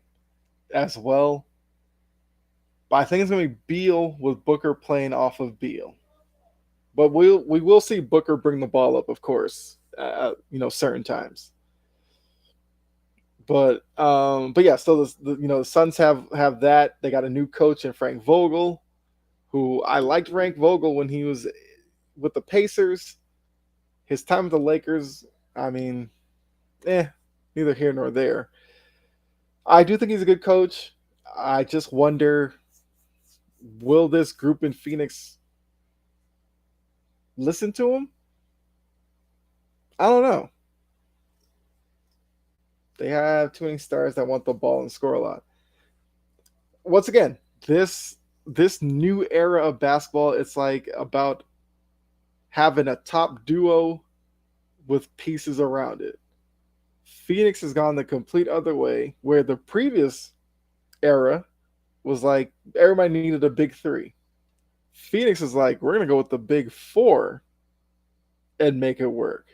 as well. But I think it's going to be Beal with Booker playing off of Beal. But we will see Booker bring the ball up, of course, certain times. But yeah, so the Suns have that. They got a new coach in Frank Vogel, who I liked Frank Vogel when he was with the Pacers. His time with the Lakers, I mean, neither here nor there. I do think he's a good coach. I just wonder, will this group in Phoenix listen to him? I don't know. They have too many stars that want the ball and score a lot. Once again, this new era of basketball, it's like about having a top duo with pieces around it. Phoenix has gone the complete other way, where the previous era was like everybody needed a big three. Phoenix is like, we're going to go with the big four and make it work.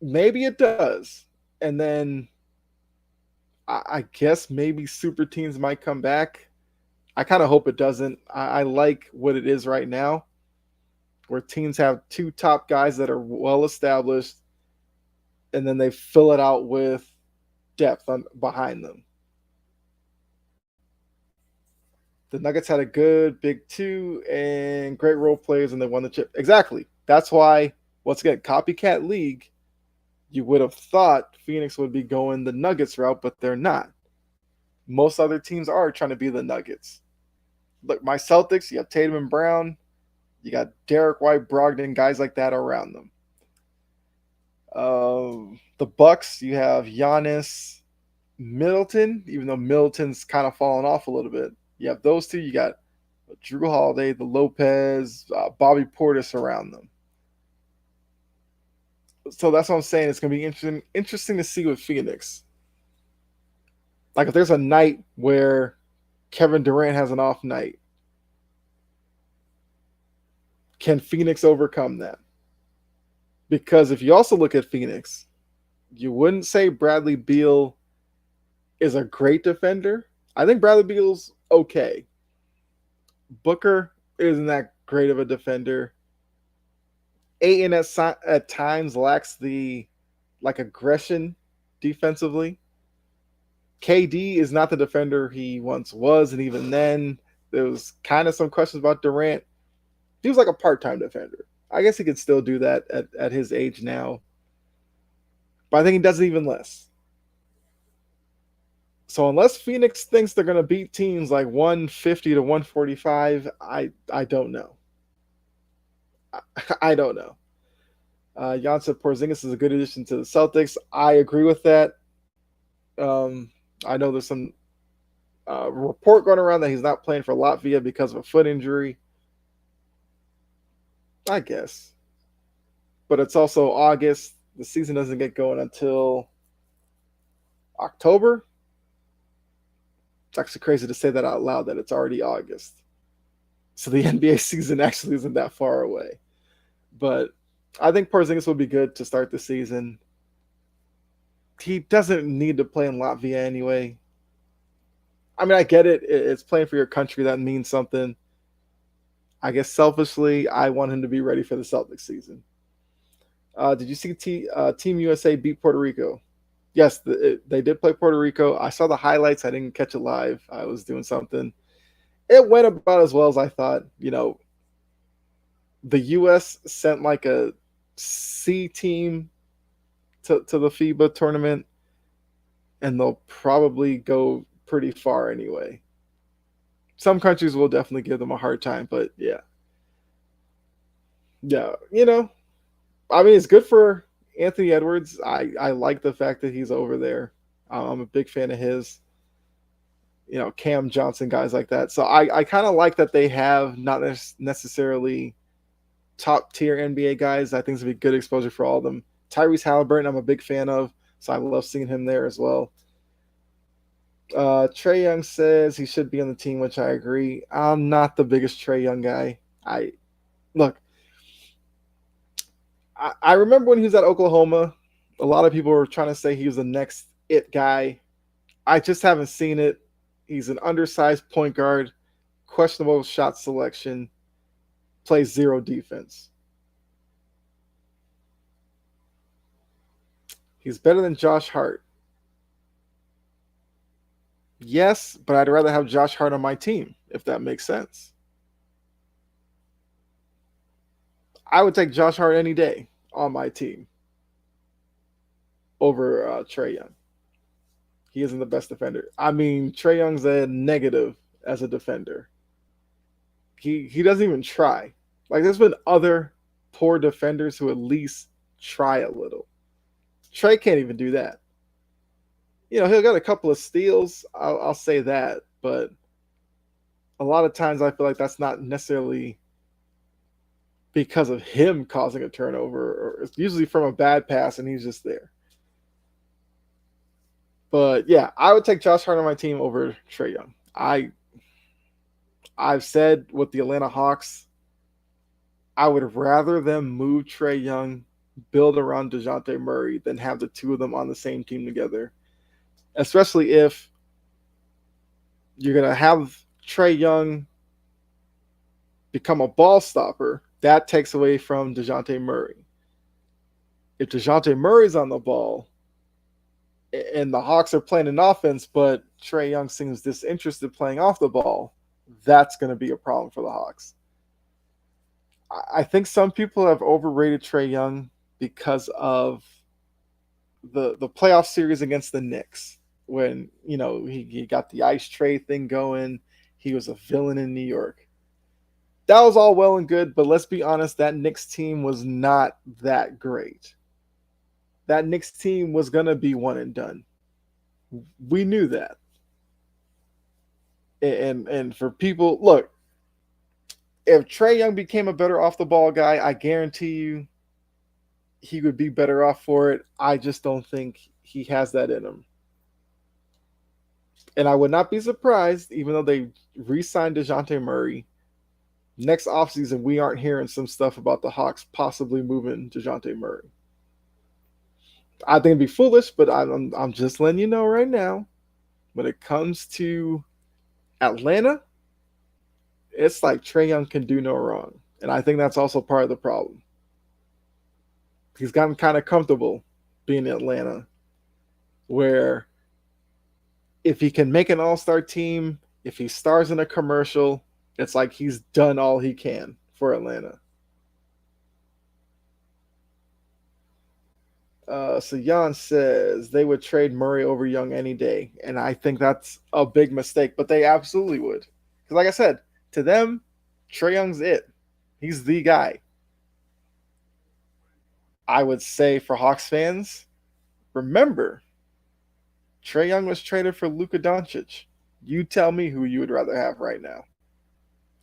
Maybe it does. And then I guess maybe super teams might come back. I kind of hope it doesn't. I like what it is right now, where teams have two top guys that are well established, and then they fill it out with depth behind them. The Nuggets had a good big two and great role players, and they won the chip. Exactly. That's why, once again, copycat league. You would have thought Phoenix would be going the Nuggets route, but they're not. Most other teams are trying to be the Nuggets. Look, my Celtics, you have Tatum and Brown, you got Derek White, Brogdon, guys like that around them. The Bucks, you have Giannis, Middleton, even though Middleton's kind of fallen off a little bit. You have those two. You got Drew Holiday, the Lopez, Bobby Portis around them. So that's what I'm saying. It's going to be interesting to see with Phoenix. Like if there's a night where Kevin Durant has an off night, can Phoenix overcome that? Because if you also look at Phoenix, you wouldn't say Bradley Beal is a great defender. I think Bradley Beal's okay. Booker isn't that great of a defender. Ayton at times lacks the aggression defensively. KD is not the defender he once was, and even then, there was kind of some questions about Durant. He was like a part-time defender. I guess he could still do that at his age now. But I think he does it even less. So unless Phoenix thinks they're going to beat teams like 150 to 145, I don't know. I don't know. Jan said Porzingis is a good addition to the Celtics. I agree with that. I know there's some report going around that he's not playing for Latvia because of a foot injury. I guess. But it's also August. The season doesn't get going until October. It's actually crazy to say that out loud, that it's already August. So the NBA season actually isn't that far away. But I think Porzingis will be good to start the season. He doesn't need to play in Latvia anyway. I mean, I get it. It's playing for your country. That means something. I guess selfishly, I want him to be ready for the Celtics season. Did you see Team USA beat Puerto Rico? Yes, they did play Puerto Rico. I saw the highlights. I didn't catch it live. I was doing something. It went about as well as I thought. You know, the U.S. sent like a C team to the FIBA tournament, and they'll probably go pretty far anyway. Some countries will definitely give them a hard time, but yeah. Yeah, you know, I mean, it's good for Anthony Edwards. I like the fact that he's over there. I'm a big fan of his. You know, Cam Johnson, guys like that. So I kind of like that they have not necessarily top tier NBA guys. I think it's going to be good exposure for all of them. Tyrese Halliburton, I'm a big fan of, so I love seeing him there as well. Trae Young says he should be on the team, which I agree. I'm not the biggest Trae Young guy. I remember when he was at Oklahoma, a lot of people were trying to say he was the next it guy. I just haven't seen it. He's an undersized point guard, questionable shot selection, plays zero defense. He's better than Josh Hart. Yes, but I'd rather have Josh Hart on my team, if that makes sense. I would take Josh Hart any day on my team over Trae Young. He isn't the best defender. I mean, Trae Young's a negative as a defender. He doesn't even try. Like, there's been other poor defenders who at least try a little. Trae can't even do that. You know, he'll get a couple of steals. I'll say that, but a lot of times I feel like that's not necessarily because of him causing a turnover, or it's usually from a bad pass and he's just there. But yeah, I would take Josh Hart on my team over Trae Young. I've said with the Atlanta Hawks, I would rather them move Trae Young, build around DeJounte Murray, than have the two of them on the same team together. especially if you're going to have Trae Young become a ball stopper. That takes away from DeJounte Murray. If DeJounte Murray's on the ball and the Hawks are playing an offense, but Trae Young seems disinterested playing off the ball, that's going to be a problem for the Hawks. I think some people have overrated Trae Young because of the playoff series against the Knicks when he got the ice trade thing going. He was a villain in New York. That was all well and good, but let's be honest, that Knicks team was not that great. That Knicks team was going to be one and done. We knew that. And for people, look, if Trae Young became a better off the ball guy, I guarantee you he would be better off for it. I just don't think he has that in him. And I would not be surprised, even though they re-signed DeJounte Murray, next offseason we aren't hearing some stuff about the Hawks possibly moving DeJounte Murray. I think it'd be foolish, but I'm just letting you know right now, when it comes to Atlanta, it's like Trae Young can do no wrong. And I think that's also part of the problem. He's gotten kind of comfortable being in Atlanta, where if he can make an all-star team, if he stars in a commercial, it's like he's done all he can for Atlanta. So Jan says they would trade Murray over Young any day, and I think that's a big mistake, but they absolutely would. Because like I said, to them, Trae Young's it. He's the guy. I would say for Hawks fans, remember, Trae Young was traded for Luka Doncic. You tell me who you would rather have right now.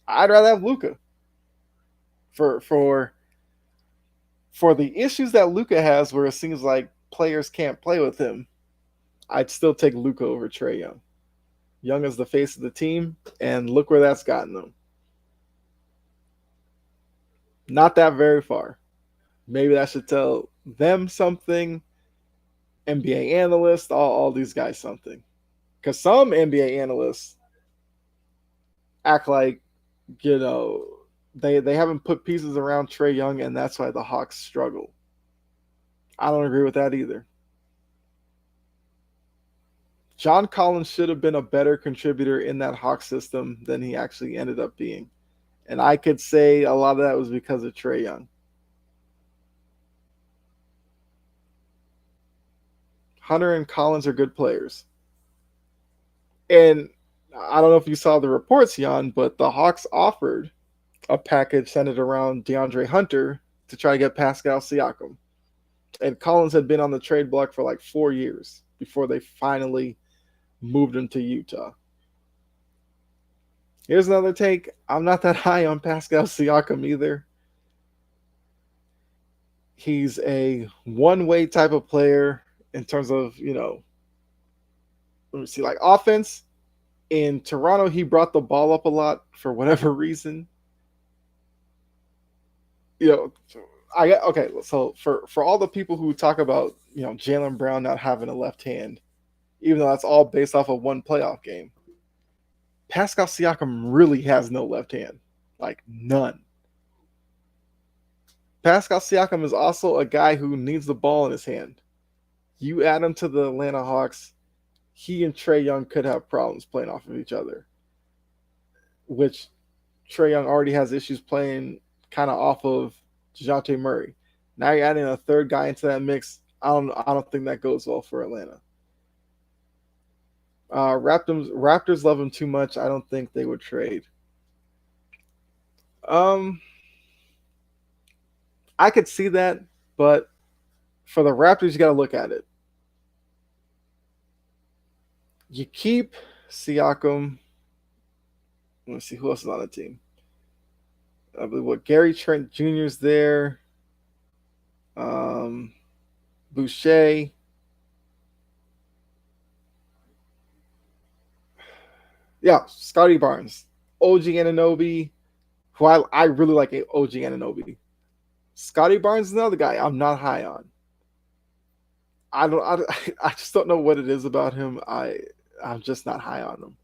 I'd rather have Luka. For the issues that Luka has, where it seems like players can't play with him, I'd still take Luka over Trae Young. Young is the face of the team, and look where that's gotten them. Not that very far. Maybe that should tell them something. NBA analysts, all these guys something. Because some NBA analysts act like, they haven't put pieces around Trae Young, and that's why the Hawks struggle. I don't agree with that either. John Collins should have been a better contributor in that Hawks system than he actually ended up being. And I could say a lot of that was because of Trae Young. Hunter and Collins are good players. And I don't know if you saw the reports, Jan, but the Hawks offered a package centered around DeAndre Hunter to try to get Pascal Siakam. And Collins had been on the trade block for like 4 years before they finally moved him to Utah. Here's another take. I'm not that high on Pascal Siakam either. He's a one-way type of player in terms of, let me see, like offense. In Toronto, he brought the ball up a lot for whatever reason. So for all the people who talk about, Jaylen Brown not having a left hand, even though that's all based off of one playoff game, Pascal Siakam really has no left hand, like none. Pascal Siakam is also a guy who needs the ball in his hand. You add him to the Atlanta Hawks, he and Trae Young could have problems playing off of each other, which Trae Young already has issues playing kind of off of DeJounte Murray. Now you're adding a third guy into that mix. I don't think that goes well for Atlanta. Raptors love him too much. I don't think they would trade. I could see that, but for the Raptors, you got to look at it. You keep Siakam. Let's see who else is on the team. I believe Gary Trent Jr. is there. Boucher. Yeah, Scotty Barnes. OG Anunoby, who I really like OG Anunoby. Scotty Barnes is another guy I'm not high on. I don't. I just don't know what it is about him. I'm just not high on him.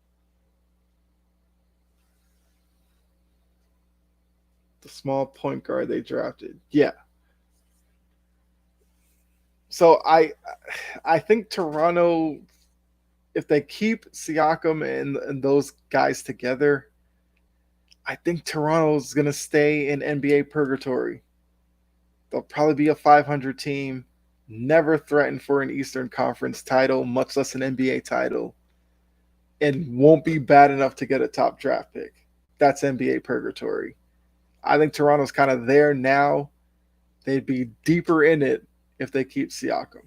The small point guard they drafted. Yeah. So I think Toronto, if they keep Siakam and those guys together, I think Toronto's gonna stay in NBA purgatory. They'll probably be a 500 team, never threaten for an Eastern Conference title, much less an NBA title, and won't be bad enough to get a top draft pick. That's NBA purgatory. I think Toronto's kind of there now. They'd be deeper in it if they keep Siakam.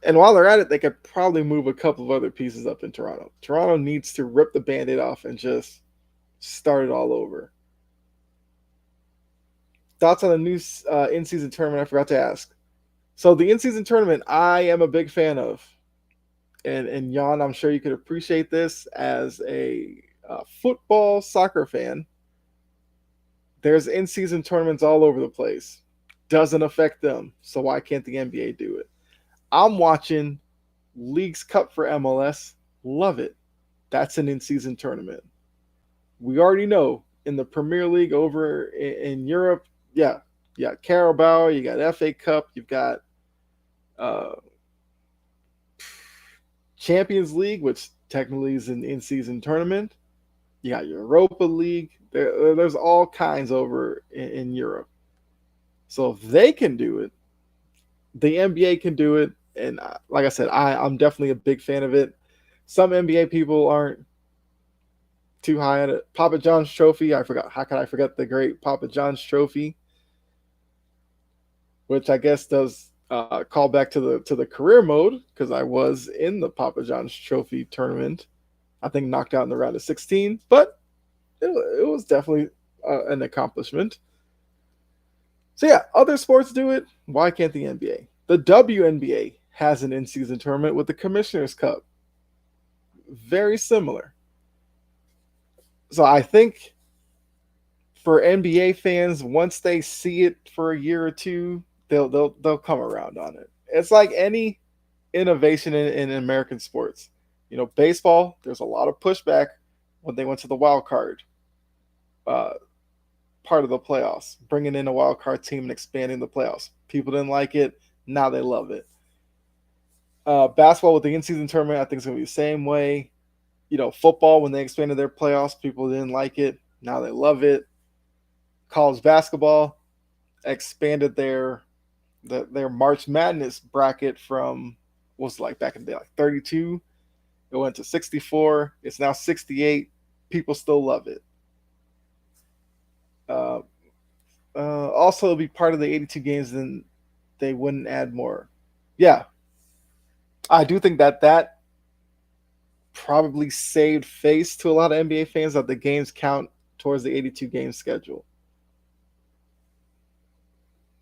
And while they're at it, they could probably move a couple of other pieces up in Toronto. Toronto needs to rip the band-aid off and just start it all over. Thoughts on the new in-season tournament? I forgot to ask. So the in-season tournament, I am a big fan of, and Jan, I'm sure you could appreciate this as a football soccer fan. There's in-season tournaments all over the place. Doesn't affect them, so why can't the NBA do it? I'm watching Leagues Cup for MLS. Love it. That's an in-season tournament. We already know in the Premier League over in Europe, yeah, you got Carabao, you got FA Cup, you've got uh, Champions League, which technically is an in-season tournament. You got Europa League. There's all kinds over in Europe. So if they can do it, the NBA can do it. And like I said, I'm definitely a big fan of it. Some NBA people aren't too high on it. Papa John's Trophy, I forgot. How could I forget the great Papa John's Trophy, which I guess does call back to the career mode because I was in the Papa John's Trophy tournament. I think knocked out in the round of 16, but it was definitely an accomplishment. So yeah, other sports do it. Why can't the NBA? The WNBA has an in-season tournament with the Commissioner's Cup. Very similar. So I think for NBA fans, once they see it for a year or two, they'll come around on it. It's like any innovation in American sports. You know, baseball, there's a lot of pushback when they went to the wild card uh, part of the playoffs, bringing in a wild card team and expanding the playoffs. People didn't like it. Now they love it. Basketball with the in-season tournament, I think it's going to be the same way. You know, football, when they expanded their playoffs, people didn't like it. Now they love it. College basketball expanded their March Madness bracket from what was it like back in the day, like 32. It went to 64. It's now 68. People still love it. Uh, also, it'll be part of the 82 games, then they wouldn't add more. Yeah, I do think that probably saved face to a lot of NBA fans that the games count towards the 82 game schedule.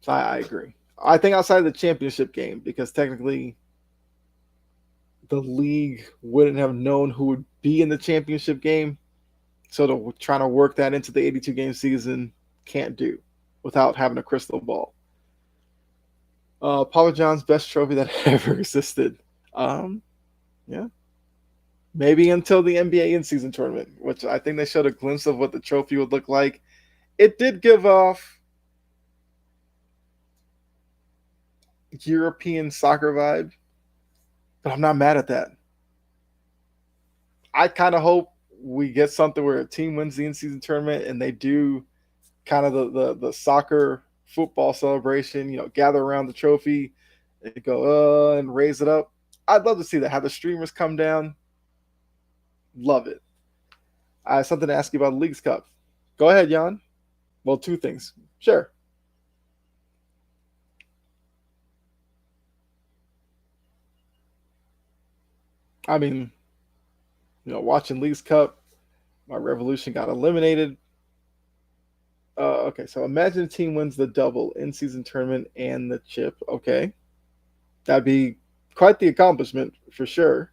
So I agree. I think outside of the championship game, because technically the league wouldn't have known who would be in the championship game. So trying to work that into the 82 game season can't do without having a crystal ball. Papa John's best trophy that ever existed. Yeah. Maybe until the NBA in-season tournament, which I think they showed a glimpse of what the trophy would look like. It did give off European soccer vibe, but I'm not mad at that. I kind of hope we get something where a team wins the in-season tournament and they do kind of the soccer football celebration, you know, gather around the trophy and go and raise it up. I'd love to see that. Have the streamers come down. Love it. I have something to ask you about the Leagues Cup. Go ahead, Jan. Well, two things. Sure. I mean, you know, watching Leagues Cup, my Revolution got eliminated. Okay, so imagine a team wins the double in-season tournament and the chip. Okay, that'd be quite the accomplishment for sure.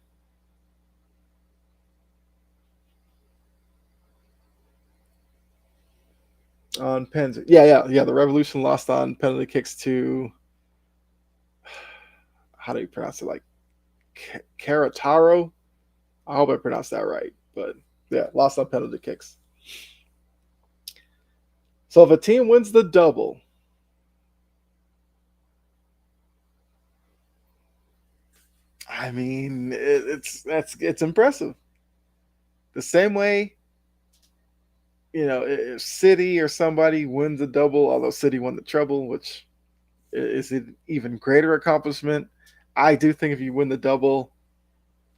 On pens, yeah. The Revolution lost on penalty kicks to how do you pronounce it? Like Carataro. I hope I pronounced that right. But yeah, lost on penalty kicks. So if a team wins the double, I mean, it's impressive. The same way, if City or somebody wins a double, although City won the treble, which is an even greater accomplishment. I do think if you win the double,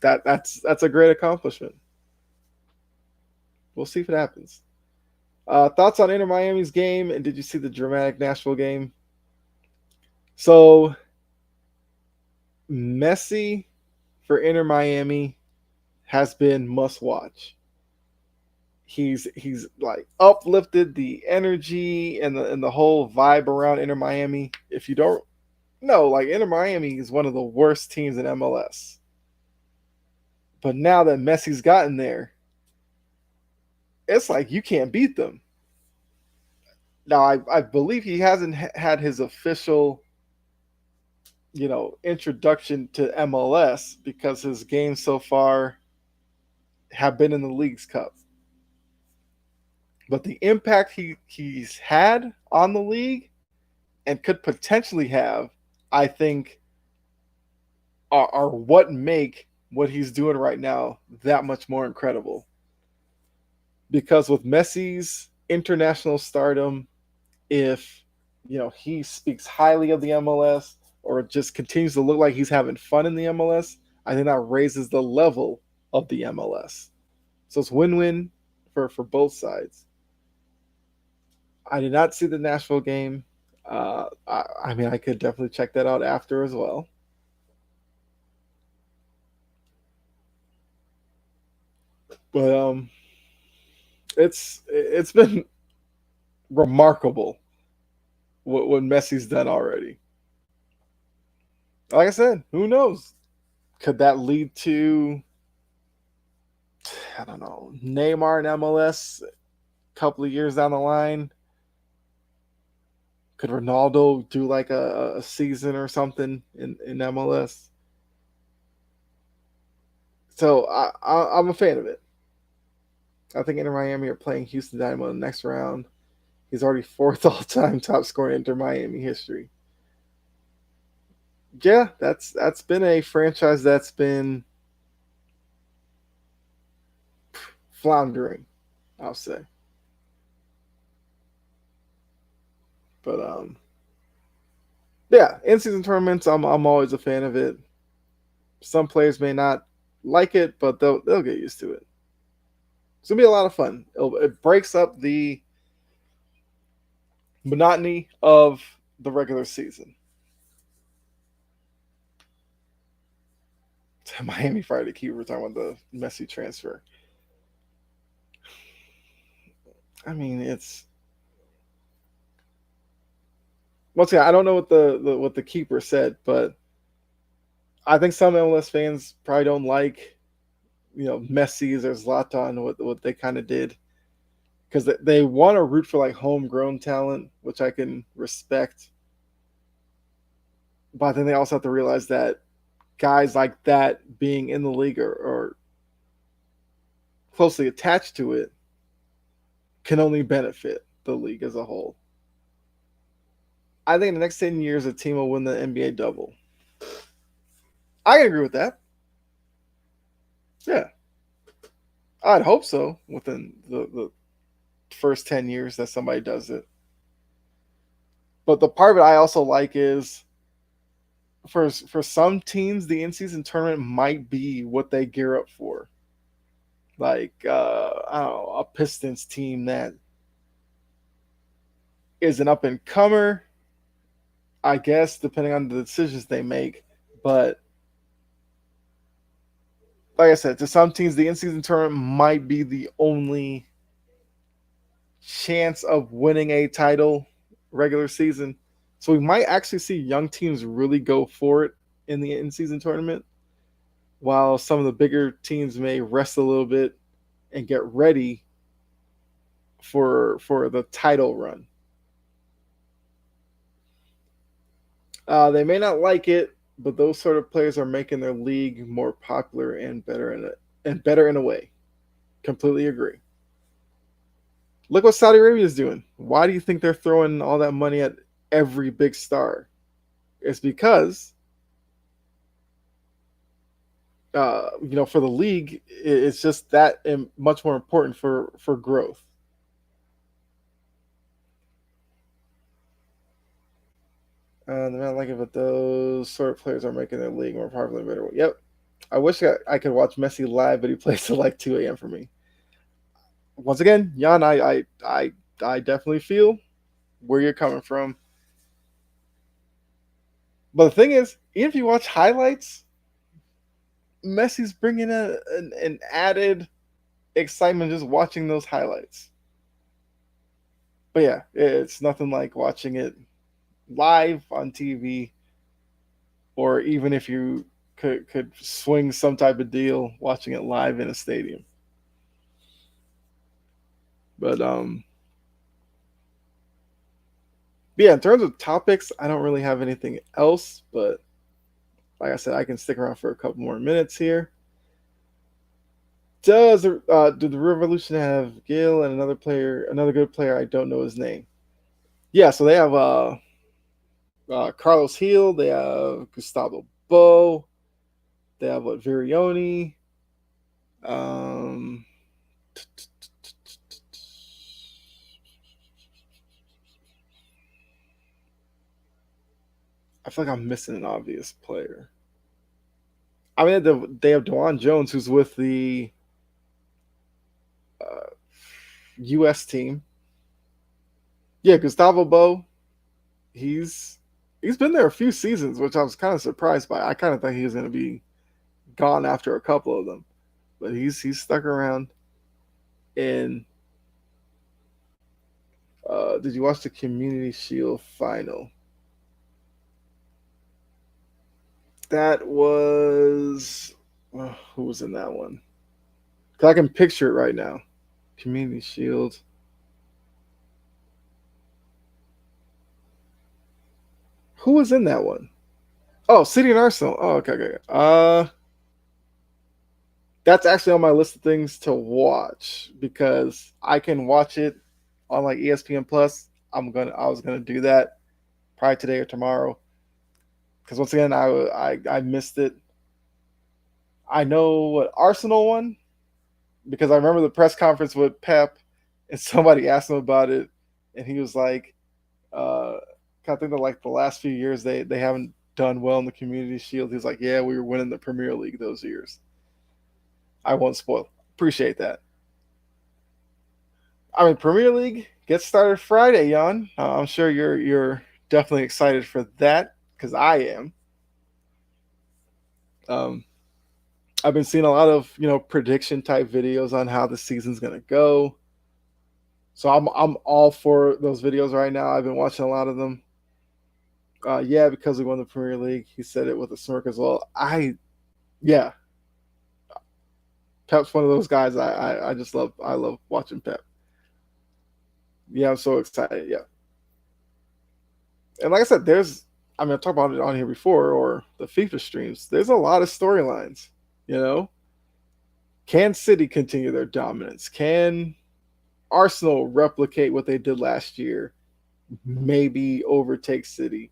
that's a great accomplishment. We'll see if it happens. Thoughts on Inter Miami's game, and did you see the dramatic Nashville game? So Messi for Inter Miami has been must watch. He's like uplifted the energy and the whole vibe around Inter Miami. If you don't know, like Inter Miami is one of the worst teams in MLS. But now that Messi's gotten there, it's like you can't beat them. Now I believe he hasn't had his official introduction to MLS because his games so far have been in the League's Cup. But the impact he's had on the league and could potentially have, I think, are what make what he's doing right now that much more incredible. Because with Messi's international stardom, if he speaks highly of the MLS or just continues to look like he's having fun in the MLS, I think that raises the level of the MLS. So it's win-win for both sides. I did not see the Nashville game. I mean, I could definitely check that out after as well. But it's been remarkable what Messi's done already. Like I said, who knows? Could that lead to, I don't know, Neymar in MLS a couple of years down the line? Could Ronaldo do like a season or something in MLS? So I'm a fan of it. I think Inter Miami are playing Houston Dynamo in the next round. He's already fourth all-time top scorer in Inter Miami history. Yeah, that's been a franchise that's been floundering, I'll say. But yeah, in-season tournaments, I'm always a fan of it. Some players may not like it, but they'll get used to it. It's gonna be a lot of fun. It breaks up the monotony of the regular season. Miami Friday Key, we're talking about the Messi transfer. I mean, it's once again, I don't know what the keeper said, but I think some MLS fans probably don't like Messi's or Zlatan what they kind of did because they want to root for like homegrown talent, which I can respect. But then they also have to realize that guys like that being in the league or closely attached to it can only benefit the league as a whole. I think in the next 10 years, a team will win the NBA double. I can agree with that. Yeah. I'd hope so within the first 10 years that somebody does it. But the part of it I also like is for some teams, the in-season tournament might be what they gear up for. Like, I don't know, a Pistons team that is an up-and-comer, I guess, depending on the decisions they make. But like I said, to some teams, the in-season tournament might be the only chance of winning a title regular season. So we might actually see young teams really go for it in the in-season tournament, while some of the bigger teams may rest a little bit and get ready for the title run. They may not like it but those sort of players are making their league more popular and better in a way. Completely agree. Look what Saudi Arabia is doing. Why do you think they're throwing all that money at every big star? It's because for the league, it's just that much more important for growth. The man like it, but those sort of players are making their league more popular and better. Yep. I wish I could watch Messi live, but he plays till like 2 a.m. for me. Once again, Jan, I definitely feel where you're coming from. But the thing is, even if you watch highlights, Messi's bringing an added excitement just watching those highlights. But yeah, it's nothing like watching it live on TV, or even if you could swing some type of deal watching it live in a stadium. But yeah, in terms of topics, I don't really have anything else. But like I said, I can stick around for a couple more minutes here. Do the Revolution have Gil and another good player? I don't know his name. Yeah, so they have Carlos Heel, they have Gustavo Bo, they have what Virioni. Um, I feel like I'm missing an obvious player. I mean, they have Dewan Jones, who's with the uh, U.S. team. Yeah, Gustavo Bo. He's he's been there a few seasons, which I was kind of surprised by. I kind of thought he was going to be gone after a couple of them, but he's stuck around. And did you watch the Community Shield final? That was who was in that one? Cause I can picture it right now. Community Shield. Who was in that one? Oh, City and Arsenal. Oh, okay. That's actually on my list of things to watch because I can watch it on like ESPN Plus. I was gonna do that probably today or tomorrow because once again I missed it. I know what Arsenal won because I remember the press conference with Pep and somebody asked him about it and he was like, uh, I think that like the last few years they haven't done well in the Community Shield. He's like, yeah, we were winning the Premier League those years. I won't spoil. Appreciate that. I mean, Premier League gets started Friday, Jan. I'm sure you're definitely excited for that because I am. Um, I've been seeing a lot of prediction type videos on how the season's gonna go. So I'm all for those videos right now. I've been watching a lot of them. Yeah, because we won the Premier League. He said it with a smirk as well. Yeah, Pep's one of those guys. I just love watching Pep. Yeah, I'm so excited. Yeah, and like I said, I've talked about it on here before or the FIFA streams. There's a lot of storylines. You know, can City continue their dominance? Can Arsenal replicate what they did last year? Maybe overtake City.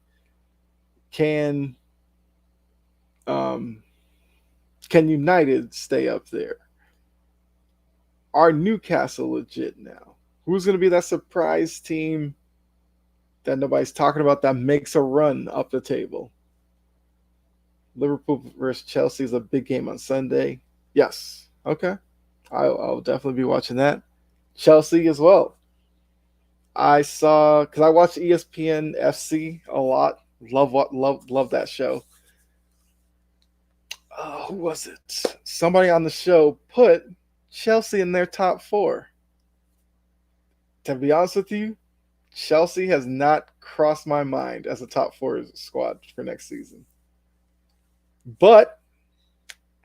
Can um, can United stay up there? Are Newcastle legit now? Who's going to be that surprise team that nobody's talking about that makes a run up the table? Liverpool versus Chelsea is a big game on Sunday. Yes. Okay. I'll definitely be watching that. Chelsea as well. I saw because I watch ESPN FC a lot. Love that show. Who was it? Somebody on the show put Chelsea in their top four. To be honest with you, Chelsea has not crossed my mind as a top four squad for next season. But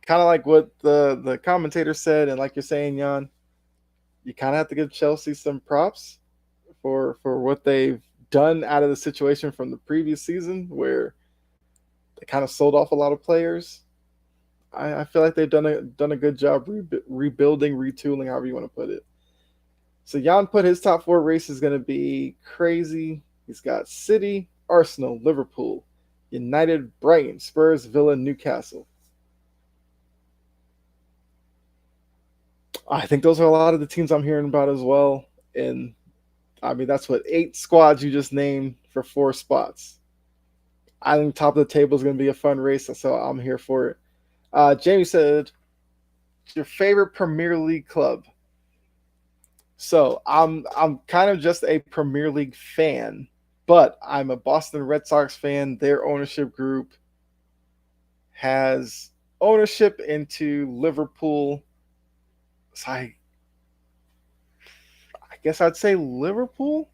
kind of like what the commentator said, and like you're saying, Jan, you kind of have to give Chelsea some props for what they've done out of the situation from the previous season, where they kind of sold off a lot of players. I feel like they've done a good job rebuilding, retooling, however you want to put it. So Jan put his top four race is going to be crazy. He's got City, Arsenal, Liverpool, United, Brighton, Spurs, Villa, Newcastle. I think those are a lot of the teams I'm hearing about as well. And I mean, that's what 8 squads you just named for 4 spots. I think top of the table is going to be a fun race, so I'm here for it. Jamie said, "Your favorite Premier League club?" So I'm kind of just a Premier League fan, but I'm a Boston Red Sox fan. Their ownership group has ownership into Liverpool. So I guess I'd say Liverpool.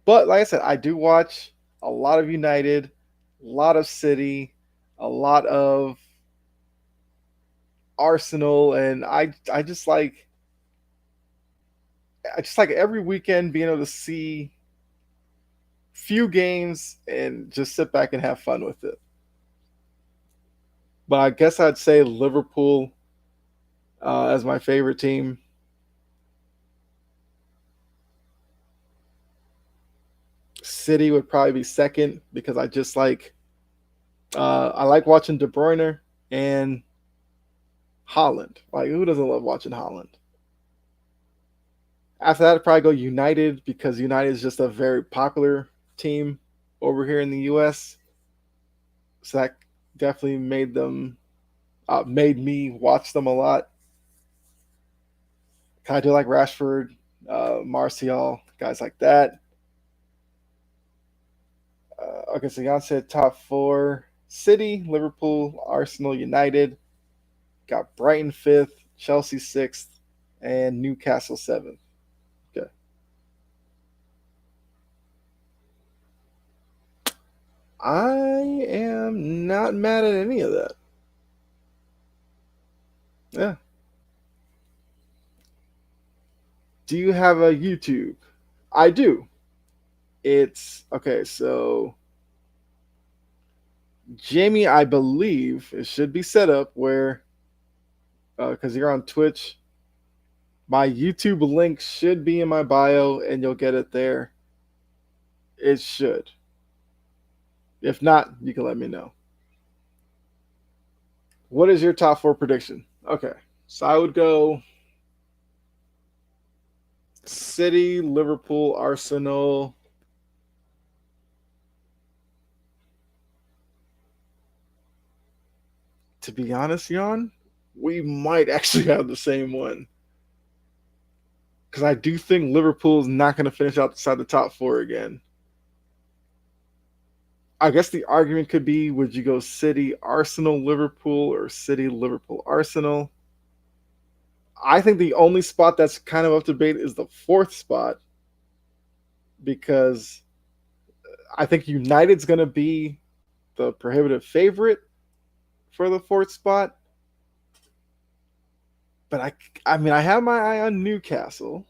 But like I said, I do watch a lot of United, a lot of City, a lot of Arsenal, and I just like every weekend being able to see few games and just sit back and have fun with it. But I guess I'd say Liverpool as my favorite team. City would probably be second because I like watching De Bruyne and Holland. Like who doesn't love watching Holland? After that, I'd probably go United because United is just a very popular team over here in the U.S. So that definitely made me watch them a lot. I do like Rashford, Martial, guys like that. Okay, so Jan said top four: City, Liverpool, Arsenal, United. Got Brighton fifth, Chelsea sixth, and Newcastle seventh. Okay, I am not mad at any of that. Yeah. Do you have a YouTube? I do. It's okay. So Jamie, I believe it should be set up where because you're on Twitch. My YouTube link should be in my bio, and you'll get it there. It should. If not, you can let me know. What is your top four prediction? Okay, so I would go City, Liverpool, Arsenal. To be honest, Jan, we might actually have the same one because I do think Liverpool is not going to finish outside the top four again. I guess the argument could be: would you go City, Arsenal, Liverpool, or City, Liverpool, Arsenal? I think the only spot that's kind of up to debate is the fourth spot because I think United's going to be the prohibitive favorite for the fourth spot. But I mean, I have my eye on Newcastle.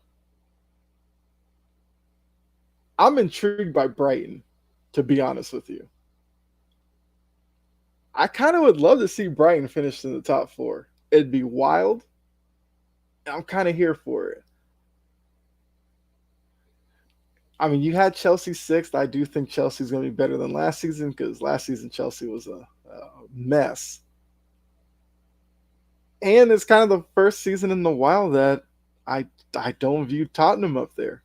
I'm intrigued by Brighton, to be honest with you. I kind of would love to see Brighton finish in the top four. It'd be wild. I'm kind of here for it. I mean, you had Chelsea sixth. I do think Chelsea's going to be better than last season because last season Chelsea was a mess. And it's kind of the first season in a while that I don't view Tottenham up there.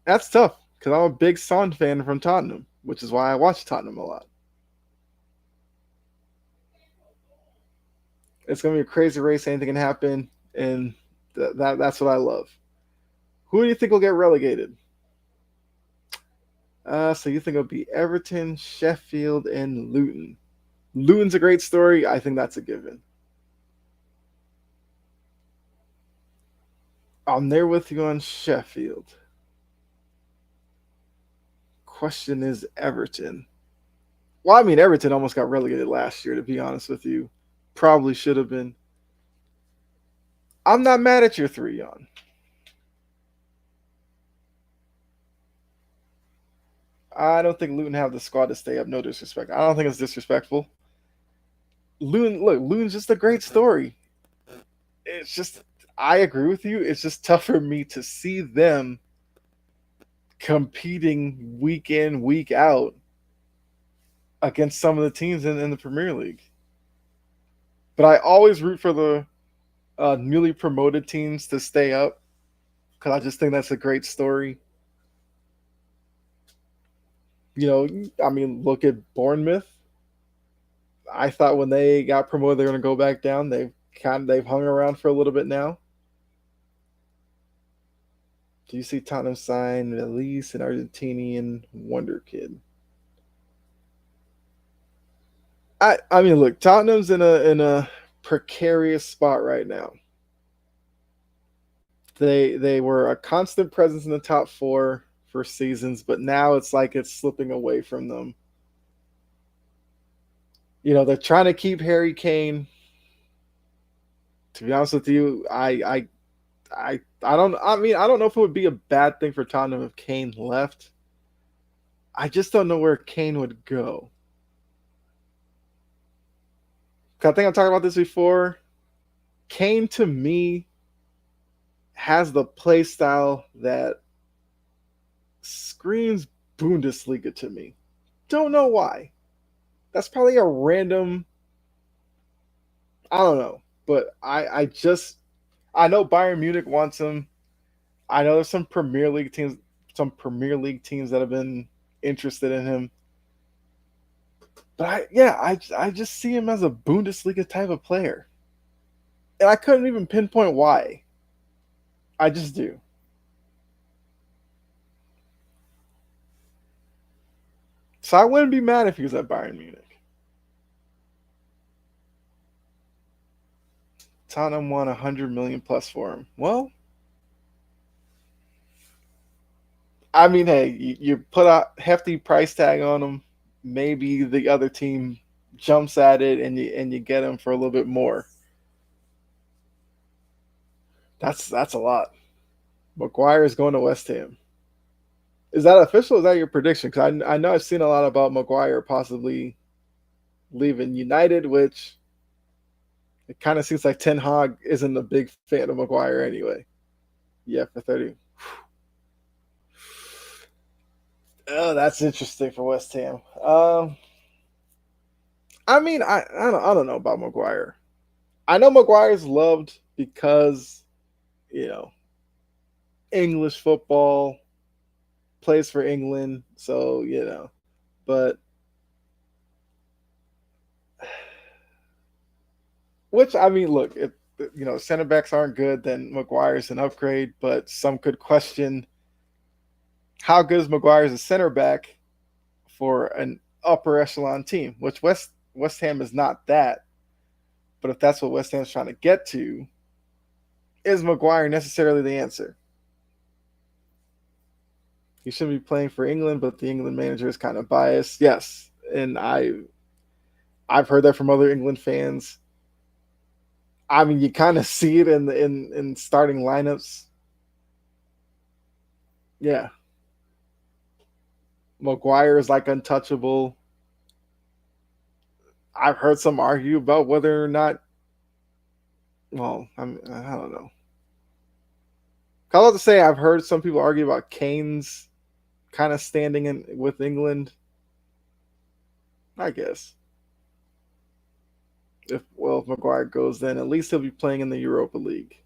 That's tough because I'm a big Son fan from Tottenham, which is why I watch Tottenham a lot. It's going to be a crazy race. Anything can happen, and that's what I love. Who do you think will get relegated? So you think it'll be Everton, Sheffield, and Luton. Luton's a great story. I think that's a given. I'm there with you on Sheffield. Question is Everton. Well, I mean, Everton almost got relegated last year, to be honest with you. Probably should have been. I'm not mad at your three, Jan. I don't think Luton have the squad to stay up. No disrespect. I don't think it's disrespectful. Luton's just a great story. It's just, I agree with you. It's just tough for me to see them competing week in, week out against some of the teams in the Premier League. But I always root for the newly promoted teams to stay up because I just think that's a great story. I mean, look at Bournemouth. I thought when they got promoted, they're going to go back down. They've hung around for a little bit now. Do you see Tottenham sign Elise, an Argentinian wonder kid? I mean, look, Tottenham's in a precarious spot right now. They were a constant presence in the top four for seasons, but now it's like it's slipping away from them. They're trying to keep Harry Kane. To be honest with you, I don't. I mean, I don't know if it would be a bad thing for Tottenham if Kane left. I just don't know where Kane would go. I think I've talked about this before. Kane to me has the play style that screams Bundesliga to me. Don't know why. That's probably a random. I don't know, but I know Bayern Munich wants him. I know there's some Premier League teams that have been interested in him. But I just see him as a Bundesliga type of player. And I couldn't even pinpoint why. I just do. So I wouldn't be mad if he was at Bayern Munich. Tottenham won 100 million plus for him. Well, I mean, hey, you put a hefty price tag on him. Maybe the other team jumps at it and you get him for a little bit more. That's a lot. Maguire is going to West Ham. Is that official? Or is that your prediction? Because I know I've seen a lot about Maguire possibly leaving United, which it kind of seems like Ten Hag isn't a big fan of Maguire anyway. Yeah, for 30. Oh, that's interesting for West Ham. I mean, I don't know about Maguire. I know Maguire's loved because, you know, English football, plays for England, so but which I mean, look, if center backs aren't good, then Maguire's an upgrade. But some could question how good is Maguire as a center back for an upper echelon team, which West Ham is not that. But if that's what West Ham's trying to get to, is Maguire necessarily the answer? He shouldn't be playing for England, but the England manager is kind of biased. Yes, and I've heard that from other England fans. I mean, you kind of see it in starting lineups. Yeah, Maguire is like untouchable. I've heard some argue about whether or not. Well, I don't know. I was about to say I've heard some people argue about Kane's kind of standing in with England. I guess if Maguire goes, then at least he'll be playing in the Europa League.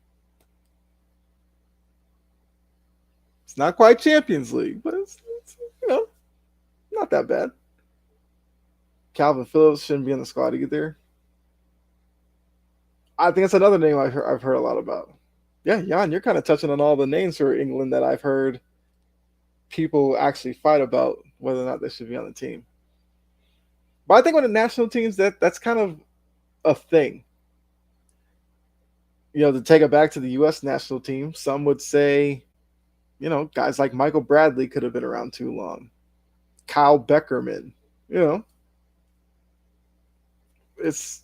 It's not quite Champions League, but it's not that bad. Calvin Phillips shouldn't be in the squad either. I think it's another name I've heard a lot about. Yeah, Jan, you're kind of touching on all the names for England that I've heard people actually fight about whether or not they should be on the team. But I think with the national teams, that's kind of a thing. To take it back to the U.S. national team, some would say, guys like Michael Bradley could have been around too long. Kyle Beckerman, it's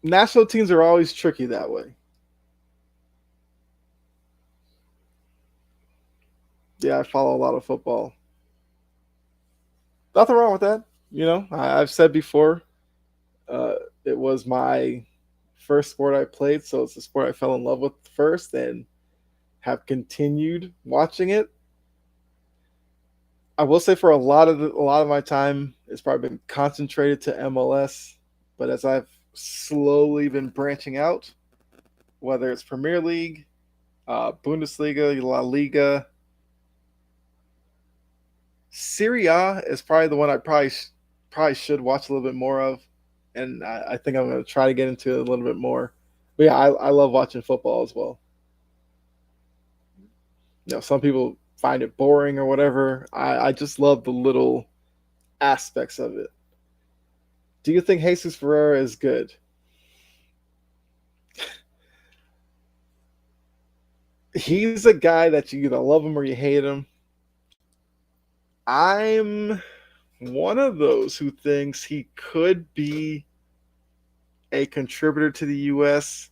national teams are always tricky that way. Yeah, I follow a lot of football. Nothing wrong with that. I've said before, uh, it was my first sport I played, so it's the sport I fell in love with first and have continued watching it. I will say for a lot of my time, it's probably been concentrated to MLS, but as I've slowly been branching out, whether it's Premier League, Bundesliga, La Liga, Serie A is probably the one I probably should watch a little bit more of, and I think I'm going to try to get into it a little bit more. But yeah, I love watching football as well. Some people find it boring or whatever. I just love the little aspects of it. Do you think Jesus Ferreira is good? He's a guy that you either love him or you hate him. I'm one of those who thinks he could be a contributor to the U.S.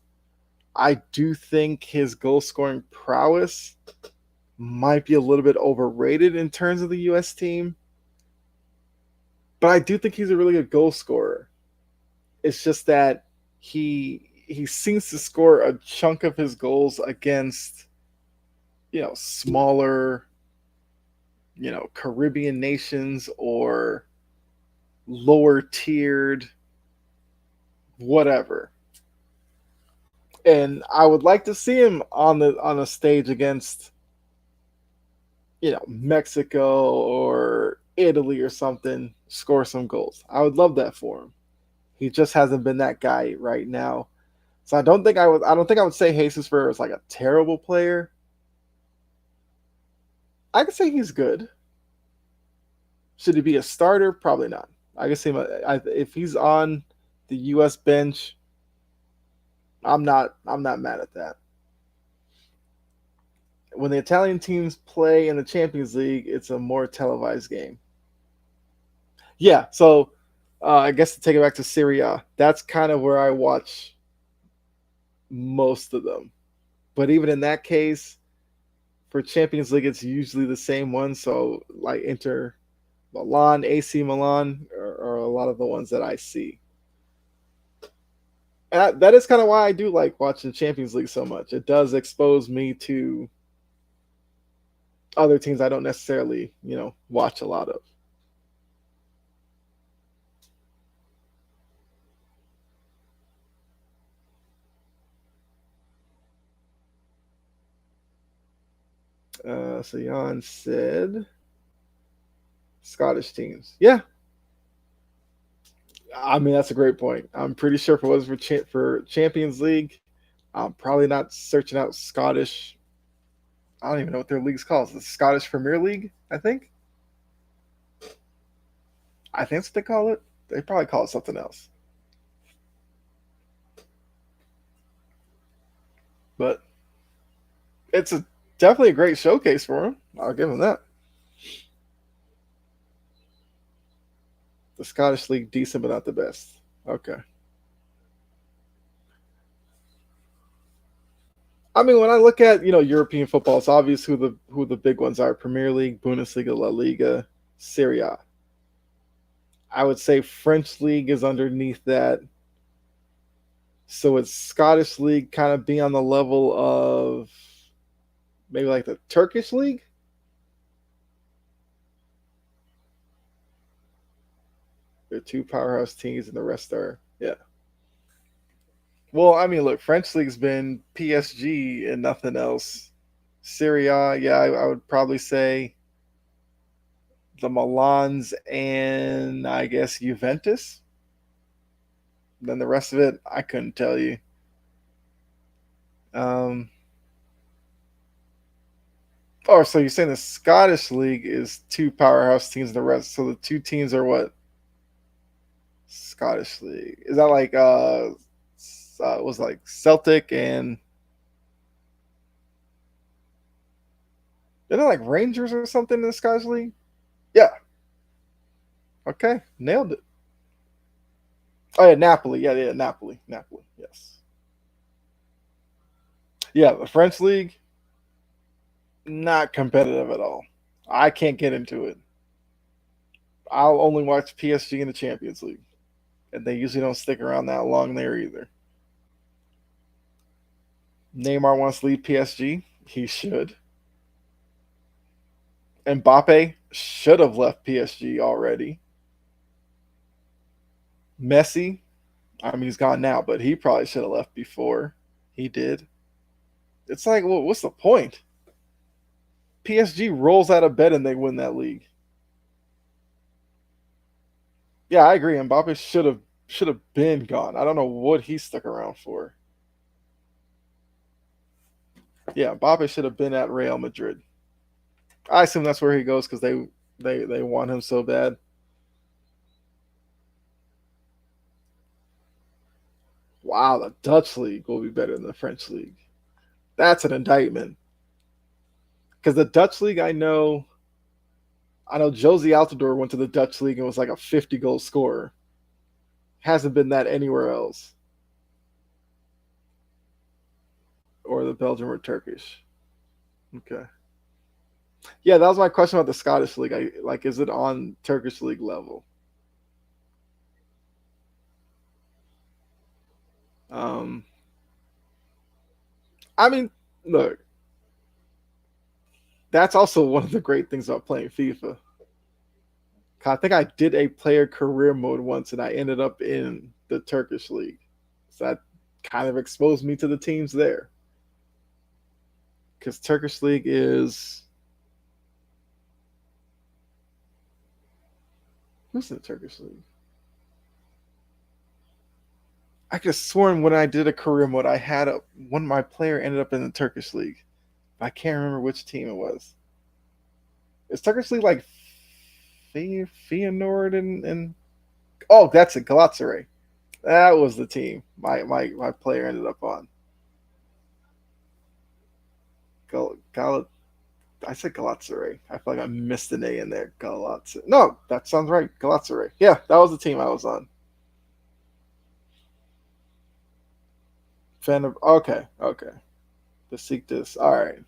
I do think his goal scoring prowess might be a little bit overrated in terms of the U.S. team, but I do think he's a really good goal scorer. It's just that he seems to score a chunk of his goals against smaller Caribbean nations or lower tiered whatever. And I would like to see him on a stage against Mexico or Italy or something, score some goals. I would love that for him. He just hasn't been that guy right now. So I don't think I would say Jesus Ferreira is like a terrible player. I could say he's good. Should he be a starter? Probably not. I can see him if he's on the U.S. bench. I'm not mad at that. When the Italian teams play in the Champions League, it's a more televised game. Yeah, so I guess to take it back to Serie A, that's kind of where I watch most of them. But even in that case, for Champions League, it's usually the same one. So like Inter Milan, AC Milan are a lot of the ones that I see. And that is kind of why I do like watching Champions League so much. It does expose me to other teams I don't necessarily, watch a lot of. So Jan said Scottish teams. Yeah, I mean that's a great point. I'm pretty sure if it was for Champions League, I'm probably not searching out Scottish. I don't even know what their league's called. The Scottish Premier League, I think. I think that's what they call it. They probably call it something else. But it's definitely a great showcase for him. I'll give him that. The Scottish League decent, but not the best. Okay. I mean, when I look at European football, it's obvious who the big ones are: Premier League, Bundesliga, La Liga, Serie A. I would say French league is underneath that. So it's Scottish league kind of be on the level of maybe like the Turkish league. They're two powerhouse teams, and the rest are yeah. Well, I mean, look, French league's been PSG and nothing else. Serie A, yeah, I would probably say the Milans and I guess Juventus. Then the rest of it, I couldn't tell you. Um, so you're saying the Scottish league is two powerhouse teams, and the rest. So the two teams are what? Scottish league is that like was like Celtic and isn't it like Rangers or something in the Scottish league? Yeah. Okay, nailed it. Oh yeah, Napoli. Yeah, yeah, Napoli. Napoli. Yes. Yeah, the French league not competitive at all. I can't get into it. I'll only watch PSG in the Champions League, and they usually don't stick around that long there either. Neymar wants to leave PSG. He should. Mbappe should have left PSG already. Messi, I mean, he's gone now, but he probably should have left before he did. It's like, well, what's the point? PSG rolls out of bed and they win that league. Yeah, I agree. Mbappe should have been gone. I don't know what he stuck around for. Yeah, Mbappe should have been at Real Madrid. I assume that's where he goes because they want him so bad. Wow, the Dutch league will be better than the French league. That's an indictment. Because the Dutch league, I know Josie Altidore went to the Dutch league and was like a 50-goal scorer. Hasn't been that anywhere else. Or the Belgian or Turkish. Okay. Yeah, that was my question about the Scottish league. Is it on Turkish league level? Um, I mean, look, that's also one of the great things about playing FIFA. I think I did a player career mode once, and I ended up in the Turkish league. So that kind of exposed me to the teams there. Because Turkish league is who's in the Turkish league? I could have sworn when I did a career mode, I had one of my player ended up in the Turkish league. I can't remember which team it was. Is Turkish league like Feyenoord and oh, that's it, Galatasaray. That was the team my player ended up on. Gal, I said Galatasaray. I feel like I missed an A in there. Galatasaray. No, that sounds right. Galatasaray. Yeah, that was the team I was on. Fan of okay, okay. Besiktas. All right.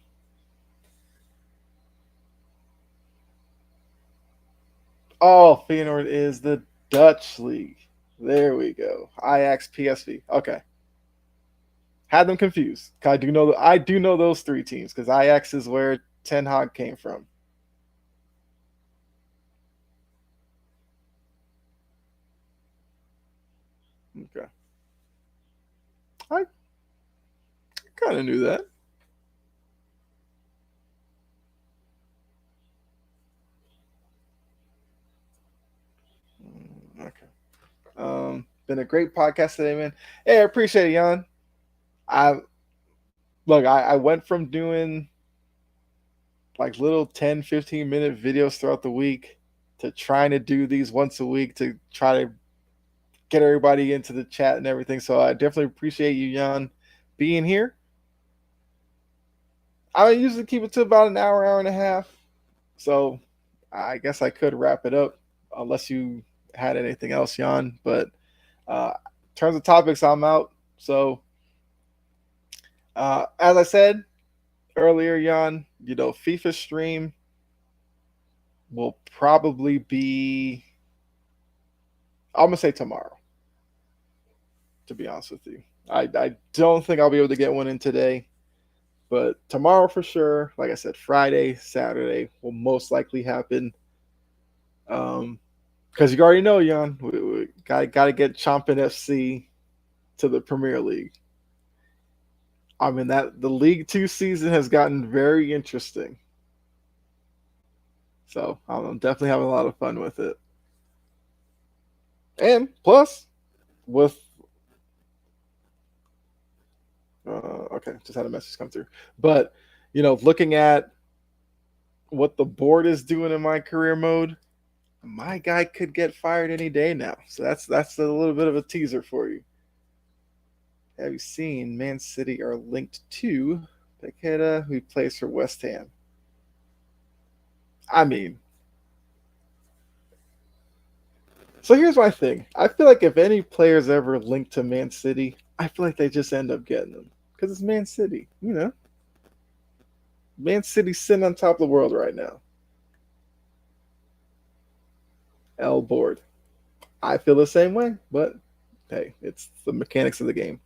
Oh, Feyenoord is the Dutch league. There we go. Ajax, PSV. Okay, had them confused. I do know those three teams because Ajax is where Ten Hag came from. Okay, I kind of knew that. Okay. Been a great podcast today, man. Hey, I appreciate it, Jan. I I went from doing like little 10, 15-minute videos throughout the week to trying to do these once a week to try to get everybody into the chat and everything. So I definitely appreciate you, Jan, being here. I usually keep it to about an hour, hour and a half. So I guess I could wrap it up unless you had anything else, Jan. But in terms of topics, I'm out. So as I said earlier, Jan, FIFA stream will probably be, I'm going to say tomorrow, to be honest with you. I don't think I'll be able to get one in today. But tomorrow for sure, like I said, Friday, Saturday will most likely happen. Because you already know, Jan, we got to get Chompin FC to the Premier League. I mean that the League Two season has gotten very interesting. So I'm definitely having a lot of fun with it. And plus, with okay, just had a message come through. But looking at what the board is doing in my career mode, my guy could get fired any day now. So that's a little bit of a teaser for you. Have you seen Man City are linked to Paqueta, who plays for West Ham? I mean, so here's my thing. I feel like if any players ever linked to Man City, I feel like they just end up getting them because it's Man City. Man City's sitting on top of the world right now. L board. I feel the same way, but hey, it's the mechanics of the game.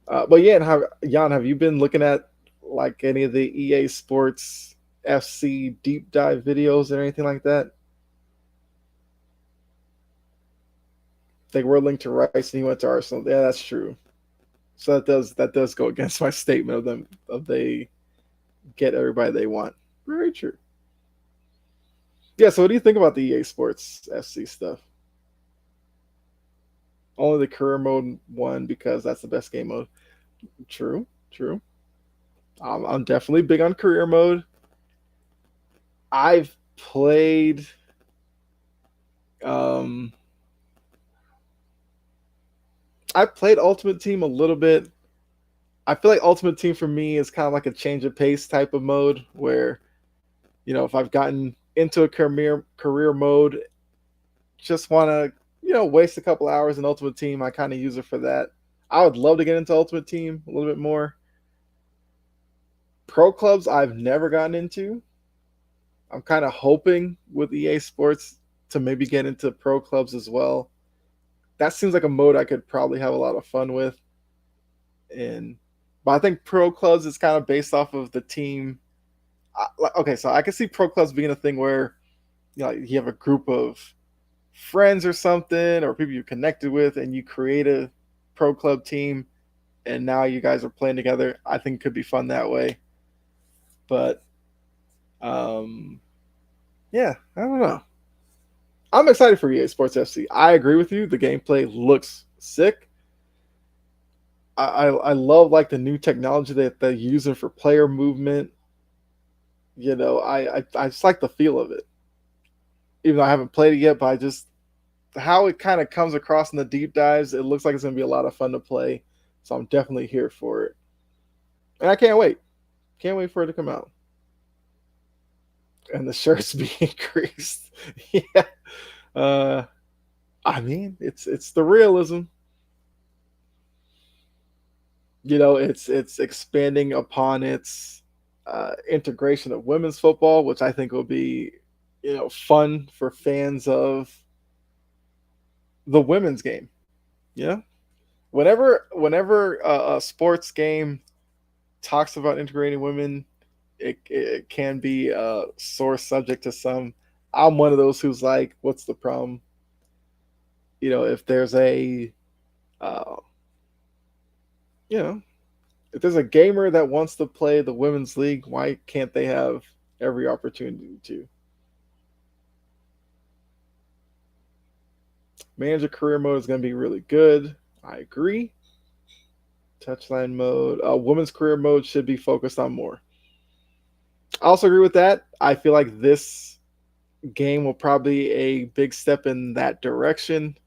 But yeah, Jan, have you been looking at like any of the EA Sports FC deep dive videos or anything like that? They were linked to Rice and he went to Arsenal. Yeah, that's true. So that does go against my statement of them of they get everybody they want. Very true. Yeah. So what do you think about the EA Sports FC stuff? Only the career mode one because that's the best game mode. True. True. I'm definitely big on career mode. I've played um I played Ultimate Team a little bit. I feel like Ultimate Team for me is kind of like a change of pace type of mode where, if I've gotten into a career mode, just want to, waste a couple hours in Ultimate Team, I kind of use it for that. I would love to get into Ultimate Team a little bit more. Pro clubs I've never gotten into. I'm kind of hoping with EA Sports to maybe get into pro clubs as well. That seems like a mode I could probably have a lot of fun with. And but I think pro clubs is kind of based off of the team. Okay, so I can see pro clubs being a thing where you have a group of friends or something, or people you connected with, and you create a pro club team, and now you guys are playing together. I think it could be fun that way. But um, yeah, I don't know. I'm excited for EA Sports FC. I agree with you. The gameplay looks sick. I love like the new technology that they're using for player movement. I just like the feel of it. Even though I haven't played it yet, but I just how it kind of comes across in the deep dives, it looks like it's gonna be a lot of fun to play. So I'm definitely here for it. And I can't wait. Can't wait for it to come out. And the shirts be increased. Yeah. Uh I mean, it's the realism. It's expanding upon its integration of women's football, which I think will be, fun for fans of the women's game. Yeah, whenever a sports game talks about integrating women, it can be a sore subject to some. I'm one of those who's like, what's the problem? If there's uh, you know, if there's a gamer that wants to play the women's league, why can't they have every opportunity to? Manager career mode is going to be really good. I agree. Touchline mode, women's career mode should be focused on more. I also agree with that. I feel like this game will probably be a big step in that direction.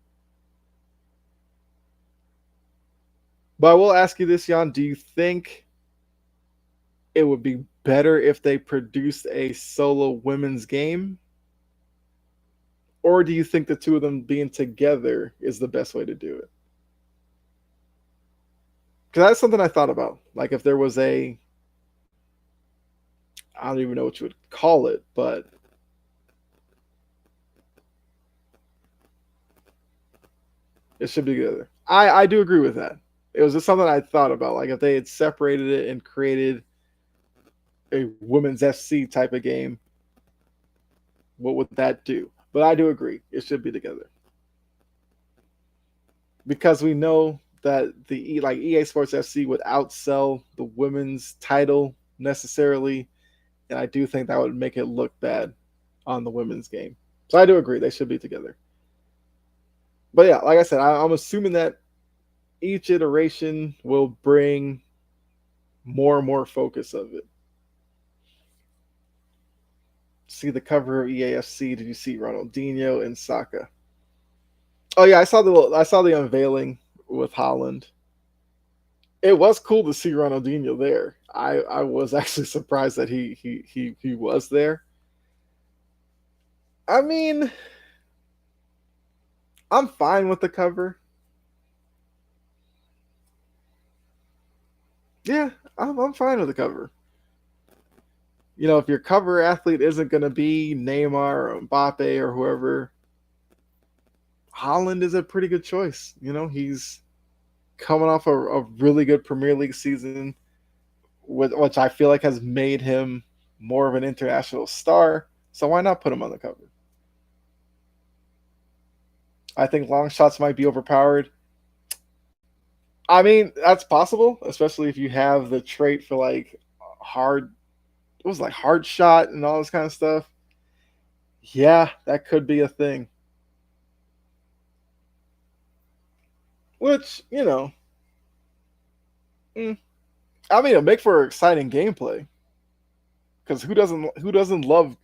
But I will ask you this, Jan. Do you think it would be better if they produced a solo women's game? Or do you think the two of them being together is the best way to do it? Because that's something I thought about. Like if there was I don't even know what you would call it, but it should be together. I do agree with that. It was just something I thought about. Like if they had separated it and created a women's FC type of game, what would that do? But I do agree. It should be together. Because we know that the like EA Sports FC would outsell the women's title necessarily, and I do think that would make it look bad on the women's game. So I do agree they should be together. But yeah, like I said, I'm assuming that each iteration will bring more and more focus of it. See the cover of EAFC. Did you see Ronaldinho and Saka? Oh yeah, I saw the unveiling with Holland. It was cool to see Ronaldinho there. I was actually surprised that he was there. I mean, I'm fine with the cover. Yeah, I'm fine with the cover. If your cover athlete isn't going to be Neymar or Mbappe or whoever, Holland is a pretty good choice. He's coming off a really good Premier League season, which I feel like has made him more of an international star. So why not put him on the cover? I think long shots might be overpowered. I mean, that's possible, especially if you have the trait for like hard, it was like hard shot and all this kind of stuff. Yeah, that could be a thing. Which, mm, I mean, it'll make for exciting gameplay. Because who doesn't love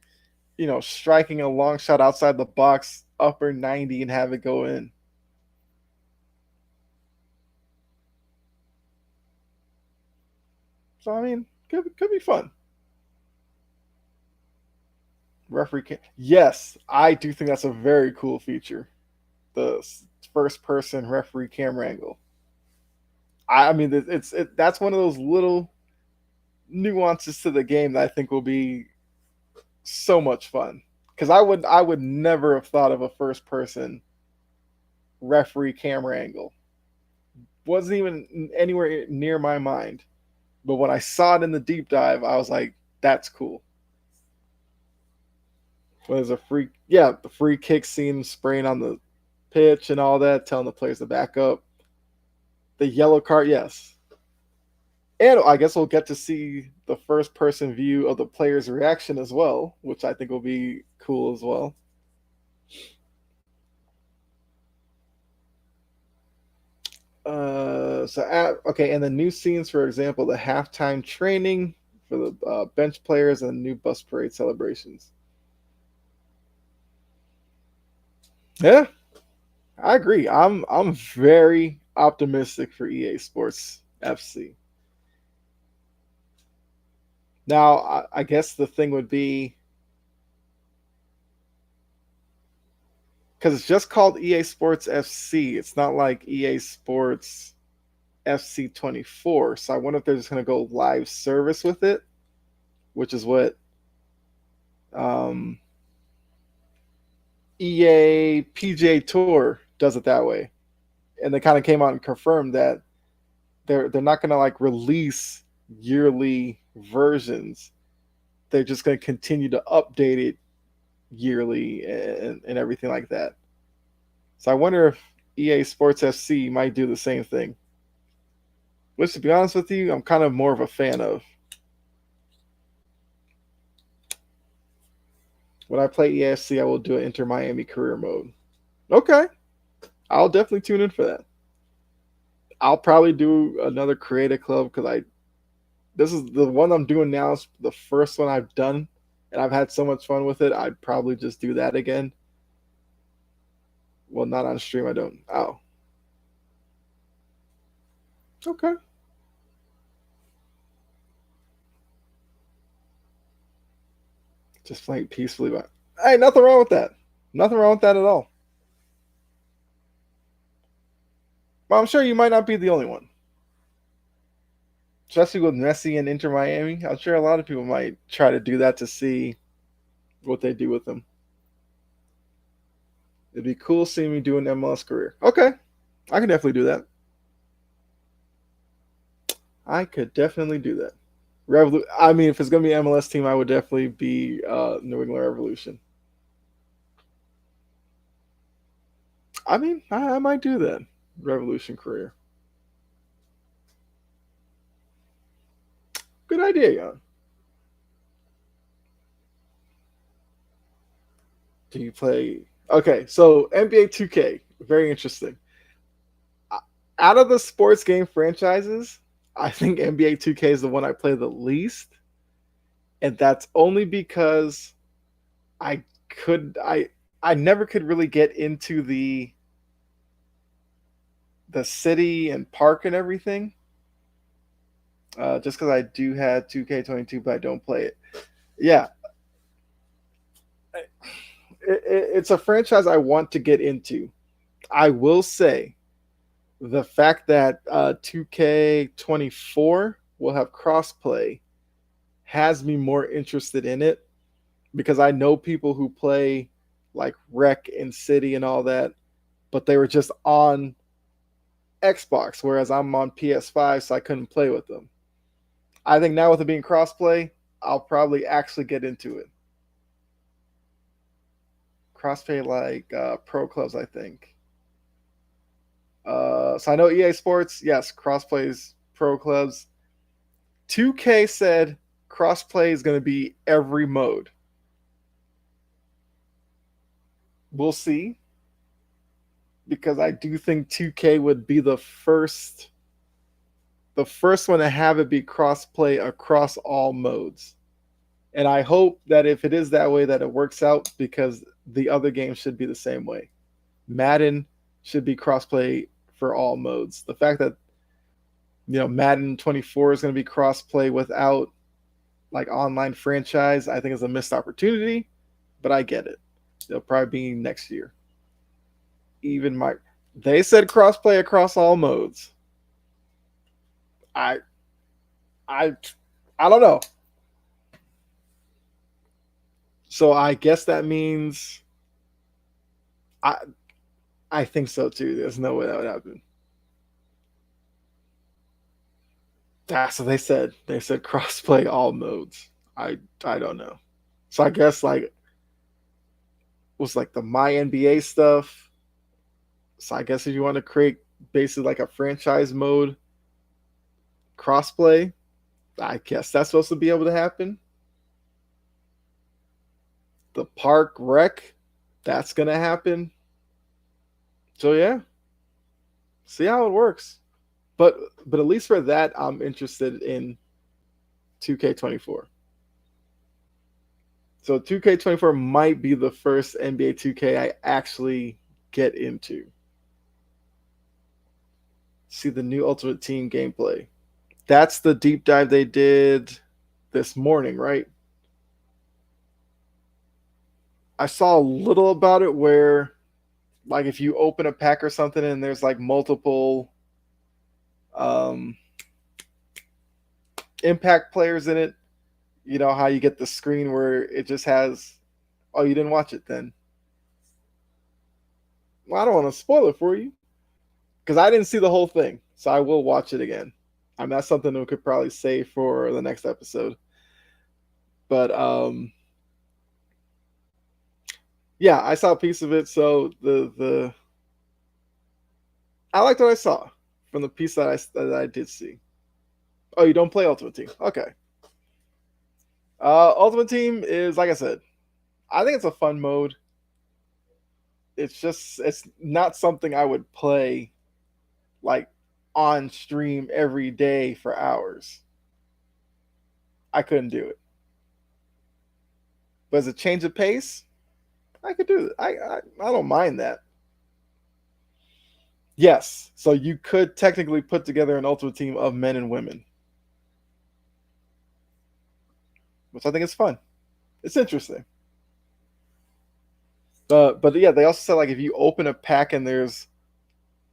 striking a long shot outside the box, upper 90, and have it go in? So I mean, could be fun. Referee can Yes, I do think that's a very cool feature. The first person referee camera angle. I mean, that's one of those little nuances to the game that I think will be so much fun. Because I would never have thought of a first person referee camera angle. Wasn't even anywhere near my mind. But when I saw it in the deep dive, I was like, that's cool. When there's the free kick scene, spraying on the pitch and all that, telling the players to back up. The yellow card, yes. And I guess we'll get to see the first person view of the player's reaction as well, which I think will be cool as well. Okay, and the new scenes, for example, the halftime training for the bench players and new bus parade celebrations. Yeah, I agree. I'm very optimistic for EA Sports FC. Now, I guess the thing would be because it's just called EA Sports FC. It's not like EA Sports FC 24. So I wonder if they're just going to go live service with it, which is what um, EA PGA Tour does it that way. And they kind of came out and confirmed that they're not going to like release yearly versions. They're just going to continue to update it yearly and everything like that. So I wonder if EA Sports FC might do the same thing. Which, to be honest with you, I'm kind of more of a fan of. When I play ESC, I will do an Inter Miami career mode. Okay, I'll definitely tune in for that. I'll probably do another creative club because this is the one I'm doing now. Is the first one I've done, and I've had so much fun with it. I'd probably just do that again. Well, not on stream. I don't. Oh, okay. Just playing peacefully, but hey, nothing wrong with that. Nothing wrong with that at all. But I'm sure you might not be the only one. Especially with Messi and Inter Miami, I'm sure a lot of people might try to do that to see what they do with them. It'd be cool seeing me do an MLS career. Okay, I can definitely do that. I could definitely do that. I mean, if it's gonna be an MLS team, I would definitely be New England Revolution. I mean, I might do that. Revolution career. Good idea, Jan. Do you play? Okay, so NBA 2K, very interesting. Out of the sports game franchises, I think NBA 2K is the one I play the least, and that's only because I could I never could really get into the city and park and everything. Just because I do have 2K22, but I don't play it. Yeah, it's a franchise I want to get into. I will say the fact that 2K24 will have crossplay has me more interested in it because I know people who play like Rec and City and all that, but they were just on Xbox, whereas I'm on PS5, so I couldn't play with them. I think now with it being crossplay, I'll probably actually get into it. Crossplay like pro clubs, I think. So I know EA Sports, yes, crossplays pro clubs. 2K said crossplay is going to be every mode. We'll see, because I do think 2K would be the first one to have it be crossplay across all modes. And I hope that if it is that way, that it works out because the other games should be the same way. Madden should be crossplay for all modes. The fact that Madden 24 is going to be crossplay without like online franchise, I think is a missed opportunity, but I get it. They'll probably be next year. Even they said crossplay across all modes. I I I don't know. So I guess that means I I think so too. There's no way that would happen. That's what they said. They said crossplay all modes. I don't know. So I guess like was like the My NBA stuff. So I guess if you want to create basically like a franchise mode crossplay, I guess that's supposed to be able to happen. The park rec, that's gonna happen. So yeah, see how it works. But at least for that, I'm interested in 2K24. So 2K24 might be the first NBA 2K I actually get into. See the new Ultimate Team gameplay. That's the deep dive they did this morning, right? I saw a little about it where like if you open a pack or something and there's like multiple um, impact players in it, you know how you get the screen where it just has, oh, you didn't watch it then. Well, I don't want to spoil it for you because I didn't see the whole thing, so I will watch it again. I mean, that's something we could probably save for the next episode. But yeah, I saw a piece of it, so the I liked what I saw from the piece that I did see. Oh, you don't play Ultimate Team? Okay. Ultimate Team is like I said. I think it's a fun mode. It's not something I would play like on stream every day for hours. I couldn't do it. But as a change of pace, I could do it. I don't mind that. Yes. So you could technically put together an ultimate team of men and women, which I think is fun. It's interesting. But yeah, they also said like if you open a pack and there's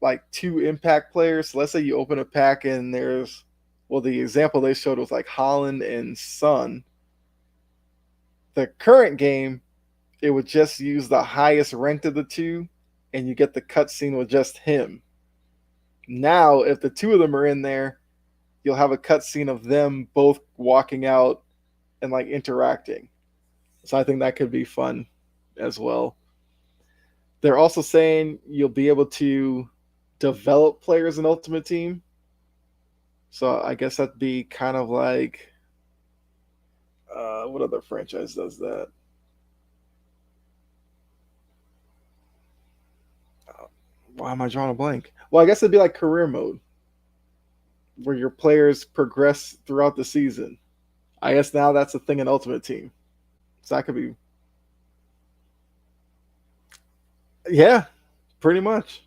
like two impact players, so let's say you open a pack and there's, well, the example they showed was like Holland and Son. The current game, it would just use the highest ranked of the two, and you get the cutscene with just him. Now, if the two of them are in there, you'll have a cutscene of them both walking out and like interacting. So I think that could be fun as well. They're also saying you'll be able to develop players in Ultimate Team. So I guess that'd be kind of like what other franchise does that? Why am I drawing a blank? Well, I guess it'd be like career mode, where your players progress throughout the season. I guess now that's a thing in Ultimate Team. So that could be, yeah, pretty much.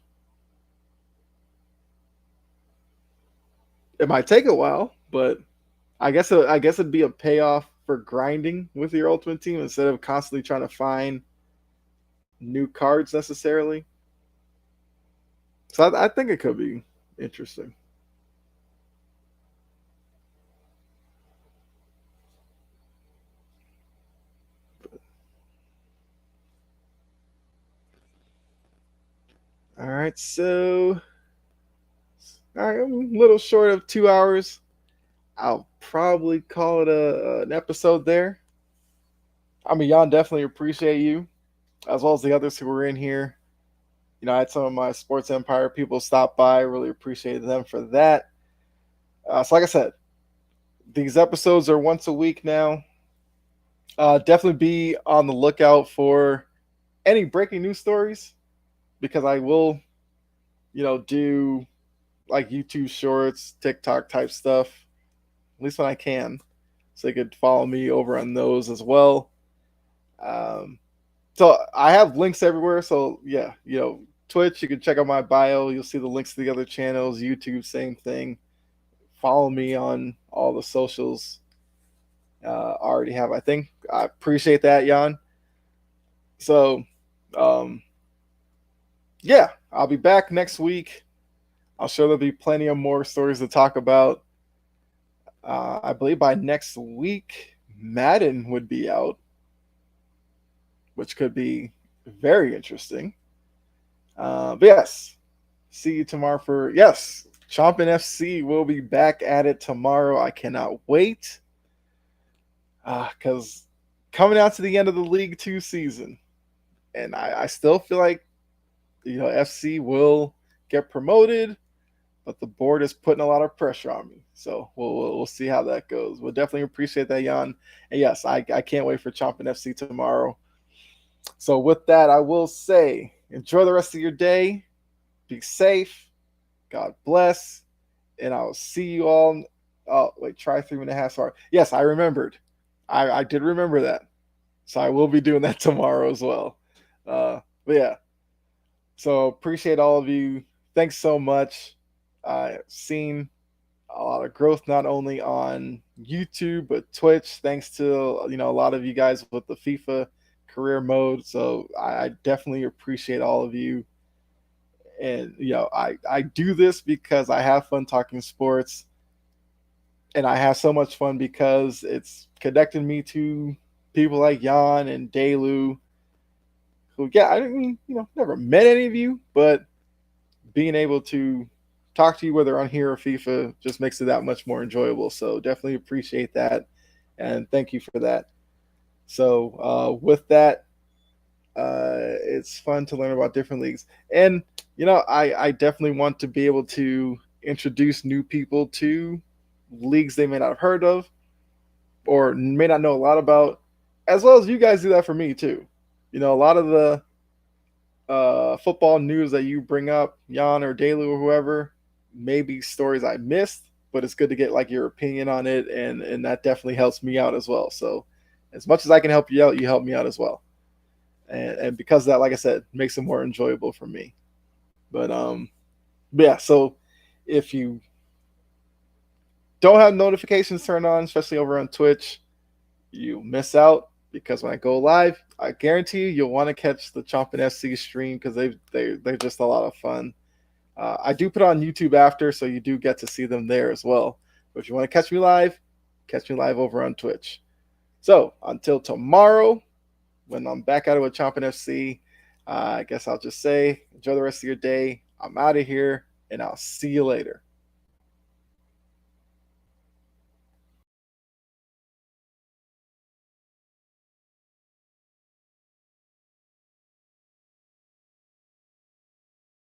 It might take a while, but I guess it'd be a payoff for grinding with your Ultimate Team instead of constantly trying to find new cards necessarily. So I think it could be interesting. All right, so all right, I'm a little short of 2 hours. I'll probably call it an episode there. I mean, Jan, definitely appreciate you as well as the others who were in here. You know, I had some of my Sports Empire people stop by. Really appreciated them for that. So, like I said, these episodes are once a week now. Definitely be on the lookout for any breaking news stories because I will, do like YouTube shorts, TikTok type stuff, at least when I can. So you could follow me over on those as well. Um, so I have links everywhere. So yeah, Twitch, you can check out my bio. You'll see the links to the other channels. YouTube, same thing. Follow me on all the socials. I already have, I think. I appreciate that, Jan. So, um, yeah, I'll be back next week. I'm sure there'll be plenty of more stories to talk about. I believe by next week, Madden would be out, which could be very interesting. But yes, see you tomorrow for yes. Chompin FC will be back at it tomorrow. I cannot wait because coming out to the end of the League Two season, and I still feel like FC will get promoted, but the board is putting a lot of pressure on me. So we'll see how that goes. We'll definitely appreciate that, Jan. And yes, I can't wait for Chompin FC tomorrow. So with that, I will say enjoy the rest of your day. Be safe. God bless. And I will see you all. Oh, wait, try 3.5 hours. Yes, I remembered. I did remember that. So I will be doing that tomorrow as well. But yeah. So appreciate all of you. Thanks so much. I've seen a lot of growth not only on YouTube but Twitch. Thanks to a lot of you guys with the FIFA career mode. So I definitely appreciate all of you. And I do this because I have fun talking sports, and I have so much fun because it's connected me to people like Jan and Delu, who I didn't never met any of you, but being able to talk to you whether on here or FIFA just makes it that much more enjoyable. So definitely appreciate that, and thank you for that. So with that, it's fun to learn about different leagues, and I definitely want to be able to introduce new people to leagues they may not have heard of or may not know a lot about, as well as you guys do that for me too. A lot of the football news that you bring up, Jan or Delu or whoever, maybe stories I missed, but it's good to get like your opinion on it, and that definitely helps me out as well. So as much as I can help you out, you help me out as well. And because of that, like I said, makes it more enjoyable for me. But yeah, so if you don't have notifications turned on, especially over on Twitch, you miss out because when I go live, I guarantee you'll want to catch the Chompin FC stream because they're just a lot of fun. I do put on YouTube after, so you do get to see them there as well. But if you want to catch me live over on Twitch. So until tomorrow, when I'm back at it with Chompin FC, I guess I'll just say enjoy the rest of your day. I'm out of here, and I'll see you later.